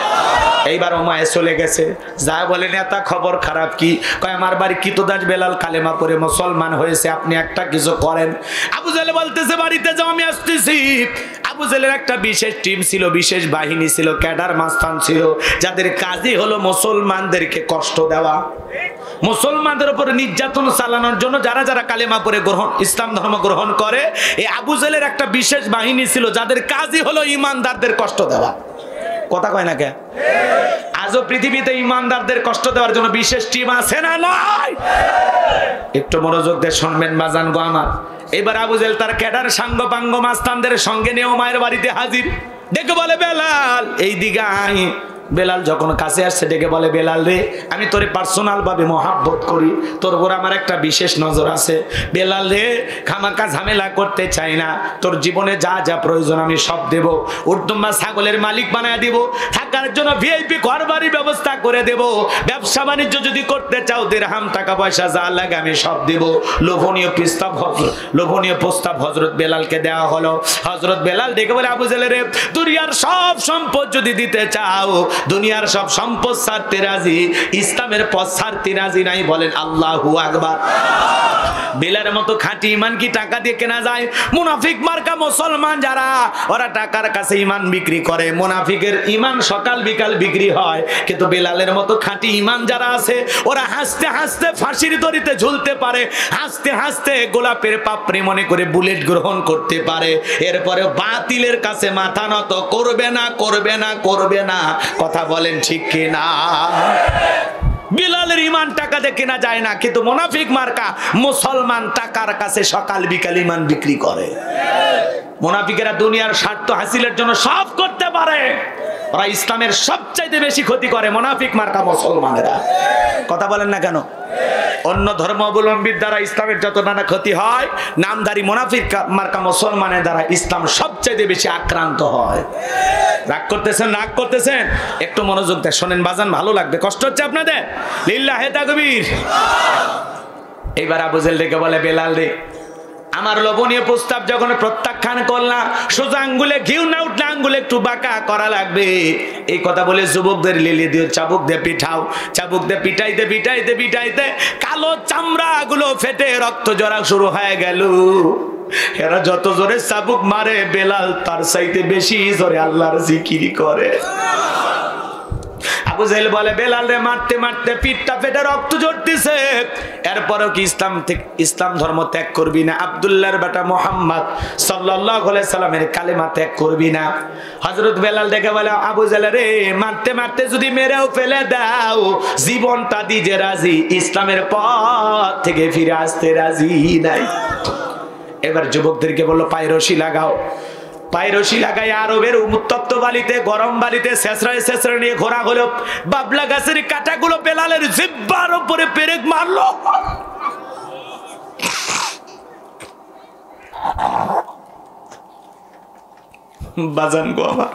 এইবার উমাইয়া চলে গেছে, যা বলে নেতা খবর খারাপ কি? কয় আমার বাড়ি কিতদাস বেলাল কালেমা পড়ে মুসলমান হয়েছে, আপনি একটা কিছু করেন। আবু জেহেল বলতেছে বাড়িতে যাও, আমি আসতেছি। আবু জেহেলের একটা বিশেষ টিম ছিল, বিশেষ বাহিনী ছিল, ক্যাডার মাস্তান ছিল, যাদের কাজই হলো মুসলমানদেরকে কষ্ট দেওয়া, মুসলমানদের উপরে নির্যাতন চালানোর জন্য যারা যারা কালেমা পড়ে ইসলাম ধর্ম গ্রহণ করে, এই আবু জেহেলের একটা বিশেষ বাহিনী ছিল যাদের কাজই হলো ইমানদারদের কষ্ট দেওয়া। কথা কয় না কে? আজও পৃথিবীতে ইমানদারদের কষ্ট দেওয়ার জন্য বিশেষ টিম আছে না নয়? একটু মনোযোগ দিয়ে শুনবেন বাজান গো আমার। এবার আবু জেহেল তার ক্যাডার সাঙ্গপাঙ্গ মাস্তানদের সঙ্গে নিয়ে উমাইয়ার বাড়িতে হাজির। দেখে বলে বেলাল এই দিকে আয়। বেলাল যখন কাছে আসছে ডেকে বলে বেলাল রে আমি তোরে পার্সোনাল ভাবে মহাব্বত করি, তোর উপর আমার একটা বিশেষ নজর আছে। বেলাল রে খামাকা ঝামেলা করতে চাই না, তোর জীবনে যা যা প্রয়োজন আমি সব দেব। উর্দুম্বা ছাগলের মালিক বানায় দেব, থাকার জন্য ভিআইপি ঘর বাড়ির ব্যবস্থা করে দেব, ব্যবসা বাণিজ্য যদি করতে চাও দিরহাম টাকা পয়সা যা লাগে আমি সব দেব। লোভনীয় প্রস্তাব হযরত বেলালকে দেওয়া হলো। হযরত বেলাল ডেকে বলে আবু জেহেল রে দুনিয়ার সব সম্পদ যদি দিতে চাও, দুনিয়ার সব সম্পদ ছাড়তে রাজি, ইসলামের পথ ছাড়তে রাজি নাই। বলেন আল্লাহু আকবার। বেলালের মতো খাঁটি ঈমান কি টাকা দিয়ে কেনা যায়? মুনাফিক মার্কা মুসলমান যারা, ওরা টাকার কাছে ঈমান বিক্রি করে। মুনাফিকের ঈমান সকাল বিকাল বিক্রি হয়, কিন্তু বেলালের মতো খাঁটি ঈমান যারা আছে ওরা হাসতে হাসতে ফাঁসির দড়িতে ঝুলতে পারে, হাসতে হাসতে গোলাপের পাপড়ি মনে করে বুলেট গ্রহণ করতে পারে। এরপরে বাতিলের কাছে মাথা নত করবে না, করবে না, করবে না। কথা বলেন ঠিক কিনা? বিলালের ঈমান টাকা দিয়ে কেনা যায় না, কিন্তু মুনাফিক মার্কা মুসলমান টাকার কাছে সকাল বিকাল ঈমান বিক্রি করে। মুনাফিকেরা দুনিয়ার স্বার্থ হাসিলের জন্য সব করতে পারে, ওরা ইসলামের সবচাইতে বেশি ক্ষতি করে মুনাফিক মার্কা মুসলমানেরা। কথা বলেন না কেন? অন্য ধর্মাবলম্বীর দ্বারা ইসলামের যত নানা ক্ষতি হয়, নামধারী মুনাফিক মার্কা মুসলমানের দ্বারা ইসলাম সবচাইতে বেশি আক্রান্ত হয়। রাগ করতেছেন, রাগ করতেছেন? একটু মনোযোগ দিয়ে শোনেন বাজান, ভালো লাগবে। কষ্ট হচ্ছে আপনাদের? লিল্লাহে তাকবীর। এইবার আবু জেহেল ডেকে বলে বেলাল রে আমার লোভনীয় প্রস্তাব যখন প্রত্যাখ্যান করলাম, সোজা আঙ্গুলে ঘিউ না উঠলে আঙ্গুলে একটু বাঁকা করা লাগবে। এই কথা বলে যুবকদের লিলি দিয়ে চাবুক দিয়ে পিঠাও, চাবুক দিয়ে পিটাইতে পিটাইতে পিটাইতে কালো চামড়া গুলো ফেটে রক্ত জরা শুরু হয়ে গেল। এরা যত জোরে চাবুক মারে বেলাল তার চাইতে বেশি জোরে আল্লাহর জিকির করে। আবু জেহেল বলে বেলাল রে মারতে মারতে পিঠটা ফেটে রক্ত ঝরতেছে, এরপরও কি ইসলাম ধর্ম ত্যাগ করবি না? আব্দুল্লাহর বেটা মুহাম্মদ সাল্লাল্লাহু আলাইহি সাল্লামের কালেমা ত্যাগ করবি না? হযরত বেলাল দেখে বলে আবু জেহেল রে মারতে মারতে যদি মেরেও ফেলে দাও, জীবনটা দিতে রাজি, ইসলামের পথ থেকে ফিরে আসতে রাজি নাই। এবার যুবকদেরকে বললো পায়ে রশি লাগাও। পায়ে রশি লাগাই আরবের উত্তপ্ত বালিতে, গরম বালিতে শেষরায় শেষরায় নিয়ে ঘোরা হলো। বাবলা গাছের কাঁটাগুলো বেলালের জিহ্বার উপরে পেরেক মারলো। বাজান গো আমার,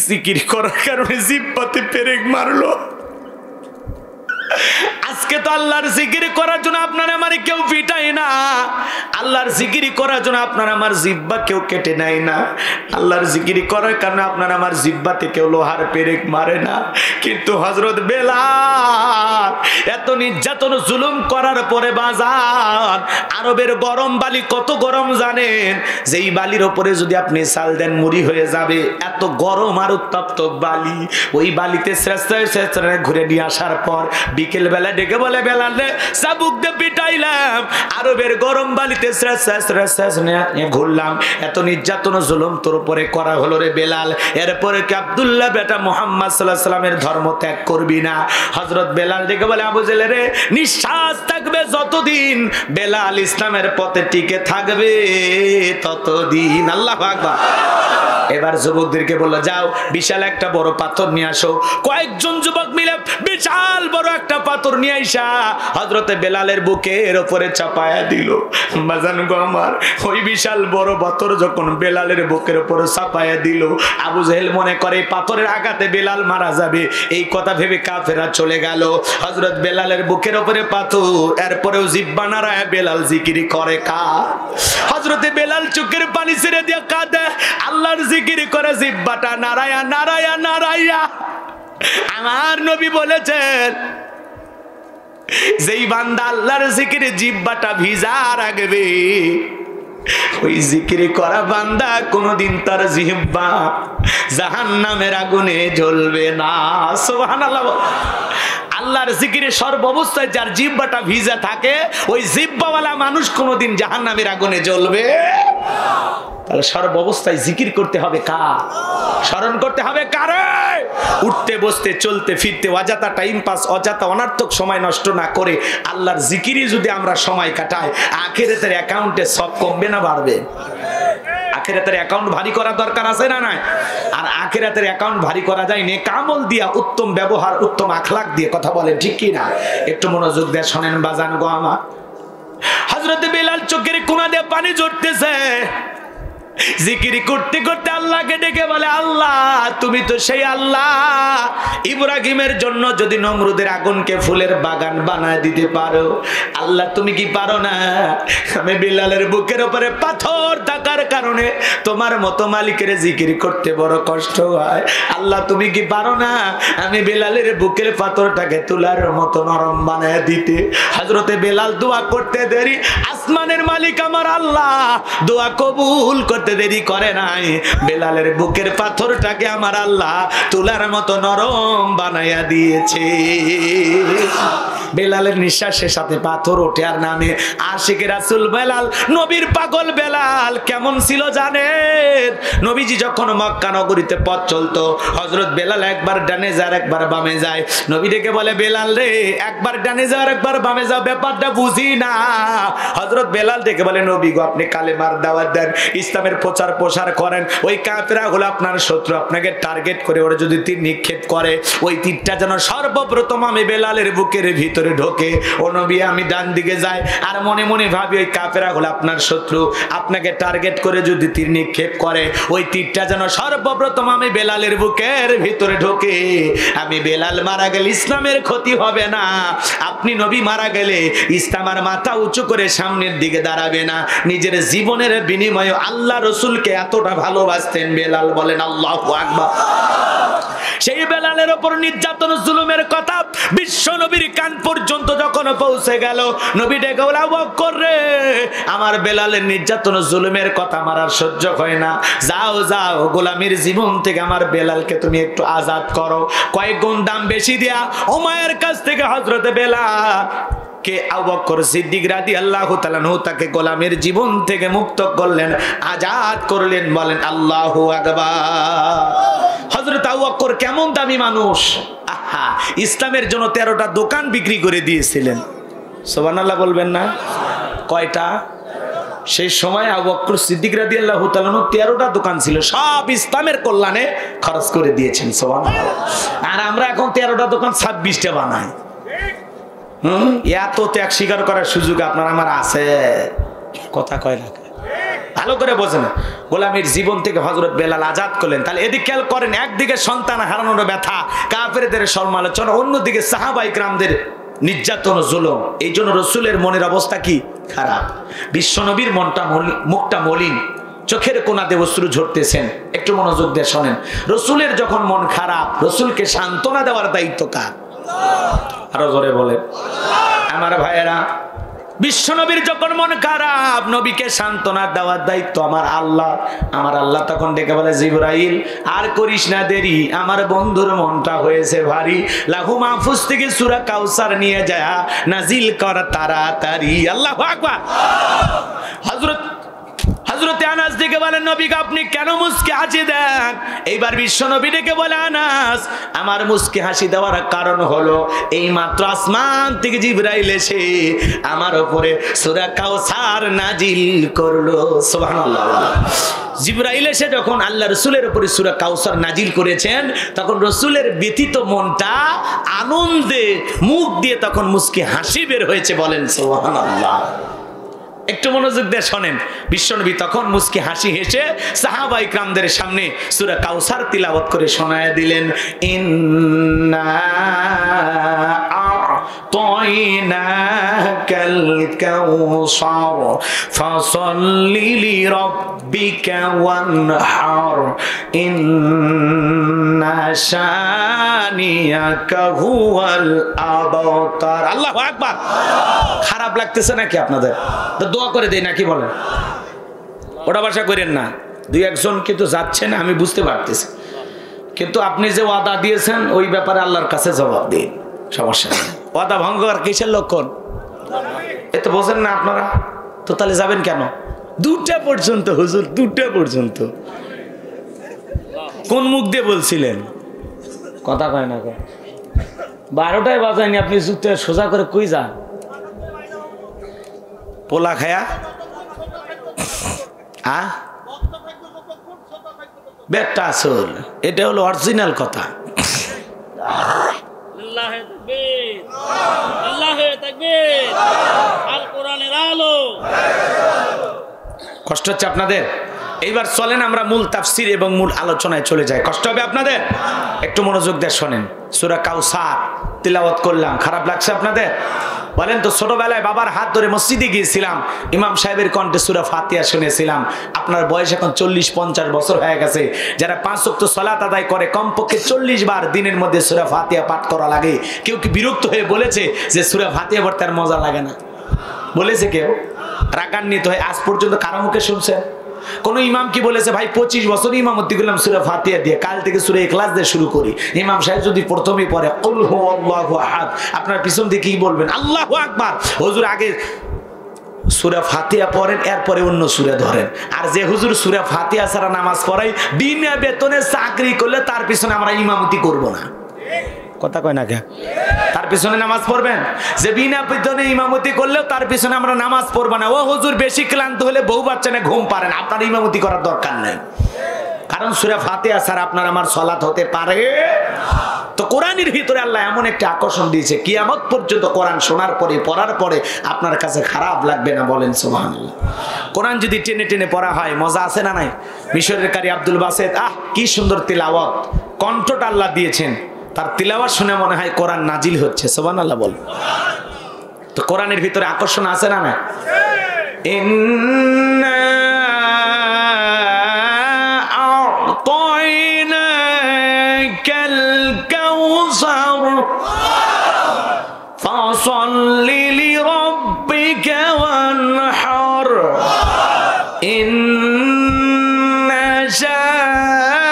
জিকির করার কারণে জিহ্বাতে পেরেক মারলো। আজকে তো আল্লাহর জিকির করার জন্য আপনার আমার কেউ পিটায় না, আল্লাহর জিকির করার জন্য আপনার আমার জিহ্বা কেউ কেটে নেয় না, আল্লাহর জিকির করার কারণে আপনার আমার জিহ্বাতে কেউ লোহার পেরেক মারে না। কিন্তু হযরত বেলাল এত নির্যাতন জুলুম করার পরে বাজান, আরবের গরম বালি কত গরম জানেন? যেই বালির উপরে যদি আপনি চাল দেন মুড়ি হয়ে যাবে, এত গরম আর উত্তপ্ত বালি। ওই বালিতে শ্রেষ্ঠ ঘুরে নিয়ে আসার পর বিকেল বেলা ডেকে ডেকে বলে বেলাল রে চাবুক দিয়ে পিটাইলাম, আরবের গরম বালিতে ঘুরলাম, এত নির্যাতন জুলুম তোর উপরে করা হলো রে বেলাল, এরপরে কি আব্দুল্লাহ বেটা মুহাম্মদ সাল্লাল্লাহু আলাইহি সাল্লামের ধর্ম ত্যাগ করবি না? হযরত বেলাল ডেকে বলে আবু জেহেল রে নিঃশ্বাস থাকবে যতদিন বেলাল ইসলামের পথে টিকে থাকবে ততদিন। আল্লাহু আকবার। এবার যুবকদেরকে বললো যাও বিশাল একটা বড় পাথর নিয়ে আসো। কয়েকজন যুবক মিলে বিশাল বড় একটা পাথর নিয়ে আইসা হযরতে বেলালের বুকের উপরে চাপায়া দিল। বাজান গো আমার, ওই বিশাল বড় পাথর যখন বেলালের বুকের উপরে চাপায়া দিল, আবু জেহেল মনে করে পাথরের আঘাতে বেলাল মারা যাবে, এই কথা ভেবে কাফেররা চলে গেল। হযরত বেলালের বুকের উপরে পাথর, এরপরেও জিহ্বা নাড়ায় বেলাল জিকির করে কার? হযরতে বেলাল চোখের পানি ছেড়ে দিয়ে কাঁদে, আল্লাহর জিকির করে জিহ্বাটা নাড়ায়া নাড়ায়া নাড়ায়া। আমার নবী বলেছেন যেই বান্দা আল্লাহর জিকিরে জিহ্বাটা ভিজা রাখবে, ওই জিকির করা বান্দা কোনদিন তার জিহ্বা জাহান্নামের আগুনে জ্বলবে না। সুবহানাল্লাহ। আল্লাহর জিকিরে সর্বাবস্থায় যার জিহ্বাটা ভিজা থাকে, ওই জিহ্বাওয়ালা মানুষ কোনদিন জাহান্নামের আগুনে জ্বলবে। তাহলে সর্বাবস্থায় জিকির করতে হবে কার? স্মরণ করতে হবে কারে? উঠতে বসতে চলতে ফিরতে অযথা টাইম পাস, অযথা অনার্থক সময় নষ্ট না করে আল্লাহর জিকিরে যদি আমরা সময় কাটাই, আখিরাতের অ্যাকাউন্টে সব কমবে না বাড়বে? আখিরাতের অ্যাকাউন্ট ভারী করা দরকার আছে না নাই? আর আখিরাতের অ্যাকাউন্ট ভারী করা যায় নেক আমল দিয়া, উত্তম ব্যবহার, উত্তম আখলাক দিয়ে। কথা বলেন ঠিক কি না? একটু মনোযোগ দিয়ে শোনেন বাজান গো আমার। হযরত বেলাল চোখের কোণা দিয়ে পানি ঝরতেছে, জিকির করতে করতে আল্লাহকে ডেকে বলে আল্লাহ তুমি তো সেই আল্লাহ, ইব্রাহিমের জন্য যদি নমরুদের আগুনকে ফুলের বাগান বানায় দিতে পারো, আল্লাহ তুমি কি পারো না? আমি বেলালের বুকের উপরে পাথর থাকার কারণে তোমার মতো মালিকের জিকির করতে বড় কষ্ট হয়, আল্লাহ তুমি কি পারো না আমি বেলালের বুকের পাথরটাকে তুলার মতো নরম বানায় দিতে? হযরতে বেলাল দোয়া করতে দেরি, আসমানের মালিক আমার আল্লাহ দোয়া কবুল করতে দেরি করে নাই, বেলালের বুকের পাথরটাকে আমার আল্লাহ তুলার মতো নরম বানাইয়া দিয়েছে। বেলালের নিঃশ্বাসের সাথে পাথর ওঠে আর নামে। আশিকে রাসূল বেলাল, নবীর পাগল বেলাল কেমন ছিল জানেন? নবীজি যখন মক্কা নগরীতে পথ চলতো, হযরত বেলাল একবার ডানে যায় একবার বামে যায়। নবী ডেকে বলে বেলাল রে একবার ডানে যাও একবার বামে যাও, ব্যাপারটা বুঝি না। হযরত বেলাল ডেকে বলে নবী গো আপনি কালেমার দাওয়াত দেন, ইসলামের প্রচার প্রসার করেন, ওই কাফেররা হলো আপনার শত্রু, আপনাকে টার্গেট করে ওরা যদি তীর নিক্ষেপ করে, ওই তীরটা যেন সর্বপ্রথম আমি বেলালের বুকের ভিতরে ঢোকে। ও নবী আমি ডান দিকে যাই আর মনে মনে ভাবি ওই কাফেররা হলো আপনার শত্রু, আপনাকে টার্গেট করে যদি তীর নিক্ষেপ করে, ওই তীরটা যেন সর্বপ্রথম আমি বেলালের বুকের ভিতরে ঢোকে। আমি বেলাল মারা গেলে ইসলামের ক্ষতি হবে না, আপনি নবী মারা গেলে ইসলাম আর মাথা উঁচু করে সামনের দিকে দাঁড়াবে না। নিজের জীবনের বিনিময়ে আল্লাহ রসুলকে এতটা ভালোবাসতেন বেলাল। বলেন আল্লাহু আকবার। সেই বেলালের উপর নির্যাতন জুলুমের কথা বিশ্ব নবীর কান পর্যন্ত যখন পৌঁছে গেল, নবী ডেকে বলে আবু বকর রে আমার বেলালের নির্যাতন জুলুমের কথা আমার আর সহ্য হয় না, যাও যাও গোলামীর জীবন থেকে আমার বেলালকে তুমি একটু আজাদ করো। কয়েক গুণ দাম বেশি দিয়া উমাইয়ার কাছ থেকে হযরত বেলাল কে আবু বকর সিদ্দিক রাদিয়াল্লাহু তাআলা আনহু তাকে গোলামের জীবন থেকে মুক্ত করলেন, আজাদ করলেন। বলেন আল্লাহু আকবার। হযরত আবু বকর কেমন দামি মানুষ, আহা ইসলামের জন্য 13টা দোকান বিক্রি করে দিয়েছিলেন। সুবহানাল্লাহ বলবেন না? কয়টা? সেই সময় আবু বকর সিদ্দিক রাদিয়াল্লাহু তাআলা আনহু 13টা দোকান ছিল, সব ইসলামের কল্যাণে খরচ করে দিয়েছেন। সুবহানাল্লাহ। আর আমরা এখন 13টা দোকান 26টা বানাই। এত ত্যাগ স্বীকার করার সুযোগ আপনার আমার আছে? কথা কয় না, ভালো করে বোঝেন। গোলামীর জীবন থেকে হযরত বেলাল আজাদ করলেন। তাহলে এদিকে খেয়াল করেন, একদিকে সন্তান হারানোর ব্যথা, কাফেরদের সমালোচনা, অন্যদিকে সাহাবায়ে কিরামদের নির্যাতন জুলুম। এই জন্য রসুলের মনের অবস্থা কি খারাপ। বিশ্বনবীর মনটা মুখটা মলিন, চোখের কোণাতে অশ্রু ঝরতেছেন। একটু মনোযোগ দিয়ে শোনেন, রসুলের যখন মন খারাপ, রসুলকে সান্ত্বনা দেওয়ার দায়িত্ব কার? আরো জোরে বলে আমার ভাইয়েরা। বিশ্বনবীর যখন মন খারাপ, নবীকে সান্ত্বনা দেওয়ার দায়িত্ব আমার আল্লাহ। আমার আল্লাহ তখন ডেকে বলে, জিবরাইল আর করিস না দেরি, আমার বন্ধুর মনটা হয়েছে ভারী, লাহু মাহফুজ থেকে সূরা কাউসার নিয়ে যায় নাজিল কর তাড়াতাড়ি। আল্লাহু আকবার। হযরতে আনাস ডেকে বলেন, নবী আপনি কেন মুস্কি হাসি দেন? এইবার বিশ্ব নবী ডেকে বলে, আনাস আমার মুস্কি হাসি দেওয়ার কারণ হলো এই মাত্র আসমান থেকে জিবরাইল এসে আমার উপরে সূরা কাউসার নাজিল করলো। সুবহানাল্লাহ। জিবরাইল এসে যখন আল্লাহ রাসূলের উপরে সূরা কাউসার নাজিল করেছেন, তখন রাসূলের ব্যথিত মনটা আনন্দে মুখ দিয়ে তখন মুস্কি হাসি বের হয়েছে। বলেন সুবহানাল্লাহ। একটু মনোযোগ দিয়ে শোনেন। বিশ্বনবী তখন মুস্কি হাসি হেসে সাহাবা ইকরামদের সামনে সূরা কাউসার তিলাওয়াত করে শোনায় দিলেন, ইন্না আ'তাইনাকাল কাউসার ফাসাল্লি লিরাব্বিকা ওয়ানহার ইন্না শানিয়াকা হুয়াল আবতার। আল্লাহু আকবার। খারাপ লাগতেছে নাকি আপনাদের? তো দোয়া করে দেই নাকি বলেন? ওটা ভাষা করেন না। দুই একজন কিন্তু যাচ্ছেন আমি বুঝতে পারতেছি, কিন্তু আপনি যে ওয়াদা দিয়েছেন ওই ব্যাপারে আল্লাহর কাছে জবাব দিন। সমস্যা নেই। ওয়াদা ভঙ্গ আর কিসের লক্ষণ? এ তো বোঝেন না আপনারা। তো তাহলে যাবেন কেন? 2টা পর্যন্ত হুজুর, 2টা পর্যন্ত। কোন মুখ দিয়ে বলছিলেন? কথা কয় না। 12টায় বাজায়নি, আপনি জুতে সোজা করে কই যান? পোলা খায়া বেটা আসল, এটা হলো অরিজিনাল কথা। কষ্ট হচ্ছে আপনাদের? এইবার চলেন আমরা মূল তাফসীর এবং মূল আলোচনায় চলে যাই। কষ্ট হবে আপনাদের? একটু মনোযোগ দিয়ে শোনেন। সূরা কাউসার তিলাওয়াত করলাম, খারাপ লাগছে আপনাদের? বলেন তো, ছোটবেলায় বাবার হাত ধরে মসজিদে গিয়েছিলাম, ইমাম সাহেবের কণ্ঠে সূরা ফাতিহা শুনেছিলাম। আপনার বয়স এখন 40-50 বছর হয়ে গেছে। যারা 5 ওয়াক্ত সালাত আদায় করে কমপক্ষে 40 বার দিনের মধ্যে সূরা ফাতিহা পাঠ করা লাগে। কেউ কি বিরক্ত হয়ে বলেছে যে সূরা ফাতিহা পড়তে আর মজা লাগে না? বলেছে কেউ? রাগান্বিত হয়ে আজ পর্যন্ত কারো মুখে শুনছেন? কোন ইমাম কি বলেছে ভাই 25 বছর ইমামতি করলাম সূরা ফাতিহা দিয়ে, কাল থেকে সূরা ইখলাস দিয়ে শুরু করি? ইমাম সাহেব যদি প্রথমেই পড়ে কুল হুয়াল্লাহু আহাদ, আপনার পিছন দিয়ে কি বলবেন? আল্লাহু আকবার। হুজুর আগে সূরা ফাতিহা পড়েন, এরপরে অন্য সূরা ধরেন। আর যে হুজুর সূরা ফাতিহা ছাড়া নামাজ পড়াই, বিনা বেতনে চাকরি করলে তার পিছনে আমরা ইমামতি করব না। কথা কয় না কে? তার পিছনে নামাজ পড়বেন? যে বিনা বেতনে ইমামতি করলেও তার পিছনে আমরা নামাজ পড়ব না। ও হুজুর বেশি ক্লান্ত হলে বউ বাচ্চা নিয়ে ঘুম পারেন, আপনার ইমামতি করার দরকার নাই। কারণ সূরা ফাতিহা ছাড়া আপনার আমার সালাত হতে পারে তো। কোরআনের ভিতরে আল্লাহ এমন একটা আকর্ষণ দিয়েছে, কিয়ামত পর্যন্ত কোরআন শোনার পরে পড়ার পরে আপনার কাছে খারাপ লাগবে না। বলেন সুবহানাল্লাহ। কোরআন যদি টেনে টেনে পড়া হয় মজা আছে না নাই? মিশরের কারি আব্দুল বাসেত, কি সুন্দর তিলাওয়াত, কণ্ঠটা আল্লাহ দিয়েছেন। তার তিলাওয়াত শুনে মনে হয় কোরআন নাজিল হচ্ছে। সুবহানাল্লাহ বল। তো কোরআনের ভিতরে আকর্ষণ আছে না না? ইন্না আ'তাইনাকাল কাউসার ফাসাল্লি লিরাব্বিকা ওয়ানহার ইন্না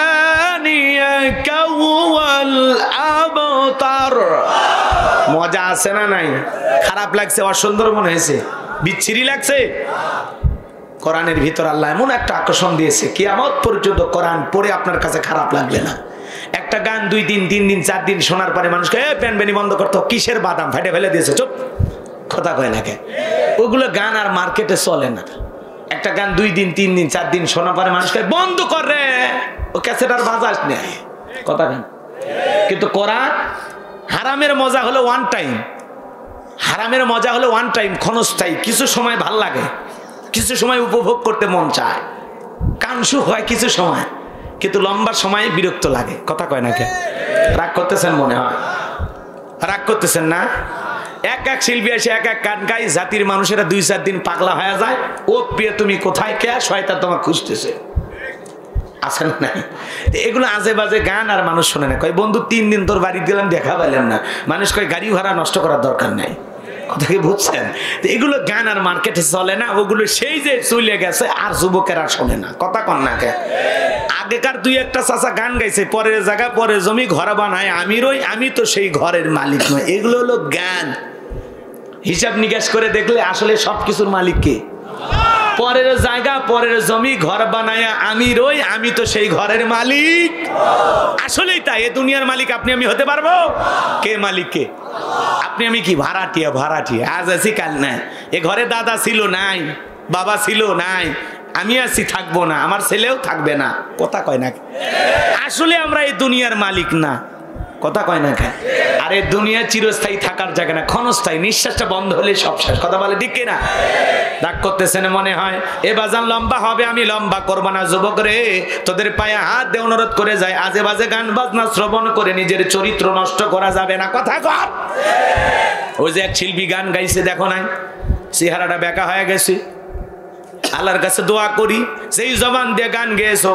শানিয়াকা হুয়াল আবতার। মজা আছে না নাই? খারাপ লাগছে? অসুন্দর মনে হয়েছে? বিচ্ছিরি লাগছে? কোরআনের ভিতর আল্লাহ এমন একটা আকর্ষণ দিয়েছে, কিয়ামত পর্যন্ত কোরআন পড়ে আপনার কাছে খারাপ লাগবে না। একটা গান 2 দিন 3 দিন 4 দিন শোনার পরে মানুষকে প্যান বেনি বন্ধ করতো, কিসের বাদাম ফেটে ফেলে দিয়েছে, চুপ। কথা কয় না কে? ওগুলো গান আর মার্কেটে চলে না। একটা গান 2 দিন 3 দিন 4 দিন শোনার পরে মানুষকে বন্ধ করে, ও ক্যাসেট আর বাজাস নেই। কথা কেন? কিন্তু কোরআন হারামের মজা হলো ওয়ান টাইম, হারামের মজা হলো ওয়ান টাইম, ক্ষণস্থায়ী। কিছু সময় ভাল লাগে, কিছু সময় উপভোগ করতে মন চায়, কানসু হয় কিছু সময়, কিন্তু লম্বা সময় বিরক্ত লাগে। কথা কয় না কে? রাগ করতেছেন মনে হয়? রাগ করতেছেন না? এক এক শিল্পী এসে এক এক গান গাই, জাতির মানুষেরা 2-4 দিন পাগলা হয়ে যায়। ও প্রিয় তুমি কোথায়, কে শয়তান তোমাকে খুঁজতেছে, আসেন না? এগুলো আজে বাজে গান আর মানুষ শোনে না। কয় বন্ধু 3 দিন তোর বাড়ি গেলাম দেখা পাইলাম না। মানুষ কয় গাড়ি ভাড়া নষ্ট করার দরকার নাই। কথা কি বুঝছেন? এগুলো গান আর মার্কেটে চলে না, ওগুলো সেই যে চলে গেছে আর যুবকেরা শোনে না। কথা কন না কে? আগেকার দুই একটা চাচা গান গাইছে, পরের জায়গা পরের জমি ঘর বানায় আমি রই, আমি তো সেই ঘরের মালিক নয়। এগুলো হলো গান। হিসাব নিকাশ করে দেখলে আসলে সবকিছুর মালিক কে? পরের জায়গা পরের জমি ঘর বানায়া আমি রই, আমি তো সেই ঘরের মালিক। আসলেই তাই। এ দুনিয়ার মালিক আপনি আমি হতে পারবো? কে মালিক? কে? আপনি আমি কি ভাড়াটিয়া? ভাড়াটিয়া আজ আছি কাল নাই। এ ঘরে দাদা ছিল নাই, বাবা ছিল নাই, আমি আছি থাকবো না, আমার ছেলেও থাকবে না। কথা কয় না? আসলে আমরা এই দুনিয়ার মালিক না। কথা কয় না কেন? আর এই দুনিয়া চিরস্থায়ী থাকার জায়গা না, ক্ষণস্থায়ী। নিঃশ্বাসটা বন্ধ হলে সব শেষ। কথা বলে ঠিক কিনা? রাগ করতেছেন মনে হয়। এ বাজান লম্বা হবে, আমি লম্বা করবো না। যুবক রে, তোদের পায়ে হাত দিয়ে অনুরোধ করে যায়, আজে বাজে গান বাজনা শ্রবণ করে নিজের চরিত্র নষ্ট করা যাবে না। কথা কর। ওই যে এক শিল্পী গান গাইছে, দেখো নাই চেহারাটা বেঁকা হয়ে গেছে। আল্লাহর কাছে দোয়া করি, সেই জবান দিয়ে গান গেয়েছো,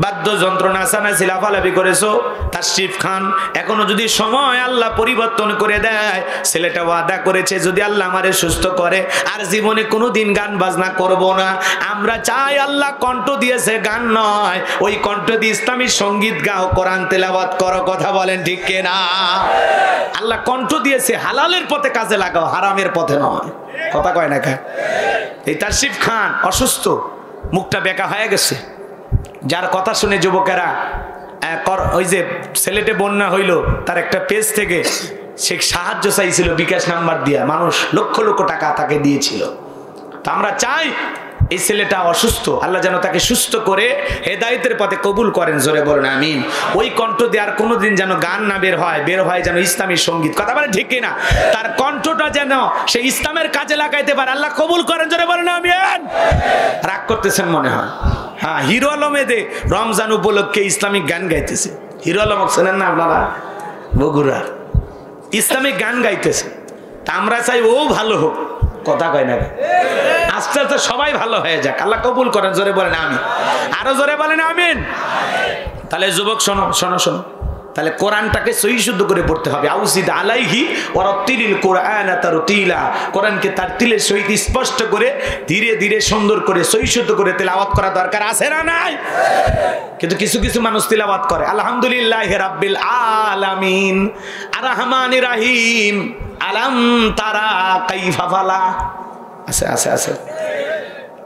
বাদ্যযন্ত্র নাচানাচি লাফালাফি করেছো, তাশরিফ খান, এখনো যদি সময় আল্লাহ পরিবর্তন করে দেয়, ছেলেটা ওয়াদা করেছে যদি আল্লাহ আমারে সুস্থ করে আর জীবনে কোনোদিন গান বাজনা করব না। আমরা চাই আল্লাহ কণ্ঠ দিয়েছে, গান নয়, ওই কণ্ঠ দিয়ে ইসলামী সঙ্গীত গাও, কোরআন তেলাওয়াত করো। কথা বলেন ঠিক কিনা? আল্লাহ কণ্ঠ দিয়েছে, হালালের পথে কাজে লাগাও, হারামের পথে নয়। কথা কয় না কে? এই তাশরিফ খান অসুস্থ, মুখটা বেঁকা হয়ে গেছে। যার কথা শুনে যুবকেরা, ওই যে ছেলেটে বন্যা হইল, তার একটা পেজ থেকে সে সাহায্য চাইছিল বিকাশ নাম্বার দিয়া, মানুষ লক্ষ লক্ষ টাকা তাকে দিয়েছিল। তা আমরা চাই এই ছেলেটা অসুস্থ, আল্লাহ যেন তাকে সুস্থ করে হেদায়েতের পথে কবুল করেন। জোরে বলেন আমিন। ওই কণ্ঠ দিয়ে আর কোনোদিন যেন গান না বের হয় যেন ইসলামী সঙ্গীত। কথা বলে ঠিক কিনা? তার কণ্ঠটা যেন সে ইসলামের কাজে লাগাইতে পারে, আল্লাহ কবুল করেন। জোরে বলেন আমিন। রাগ করতেছেন মনে হয়। হ্যাঁ, হিরো আলমেদে রমজান উপলক্ষে ইসলামিক গান গাইতেছে। হিরো আলম শোনেন না আপনারা? বগুড়া ইসলামিক গান গাইতেছে। তা আমরা চাই ও ভালো হোক। কথা কয় না? আস্তে আস্তে সবাই ভালো হয়ে যাক, আল্লাহ কবুল করেন। জোরে বলেন আমিন। আরো জোরে বলেন আমিন। তাহলে যুবক শোনো শোনো শোনো, তাহলে কোরআনটাকে সহি শুদ্ধ করে পড়তে হবে। আউসিদ আলাইহি ওয়ারাত্তিলিল কুরআনা তারতিলা, কোরআনকে তার তিলের সহিত স্পষ্ট করে ধীরে ধীরে সুন্দর করে সহি শুদ্ধ করে তেলাওয়াত করা দরকার আছে না নাই? কিন্তু কিছু কিছু মানুষ তেলাওয়াত করে আলহামদুলিল্লাহি রাব্বিল আলামিন আর রহমানির রহিম আলাম তারা কাইফা ফালা। আছে আছে আছে।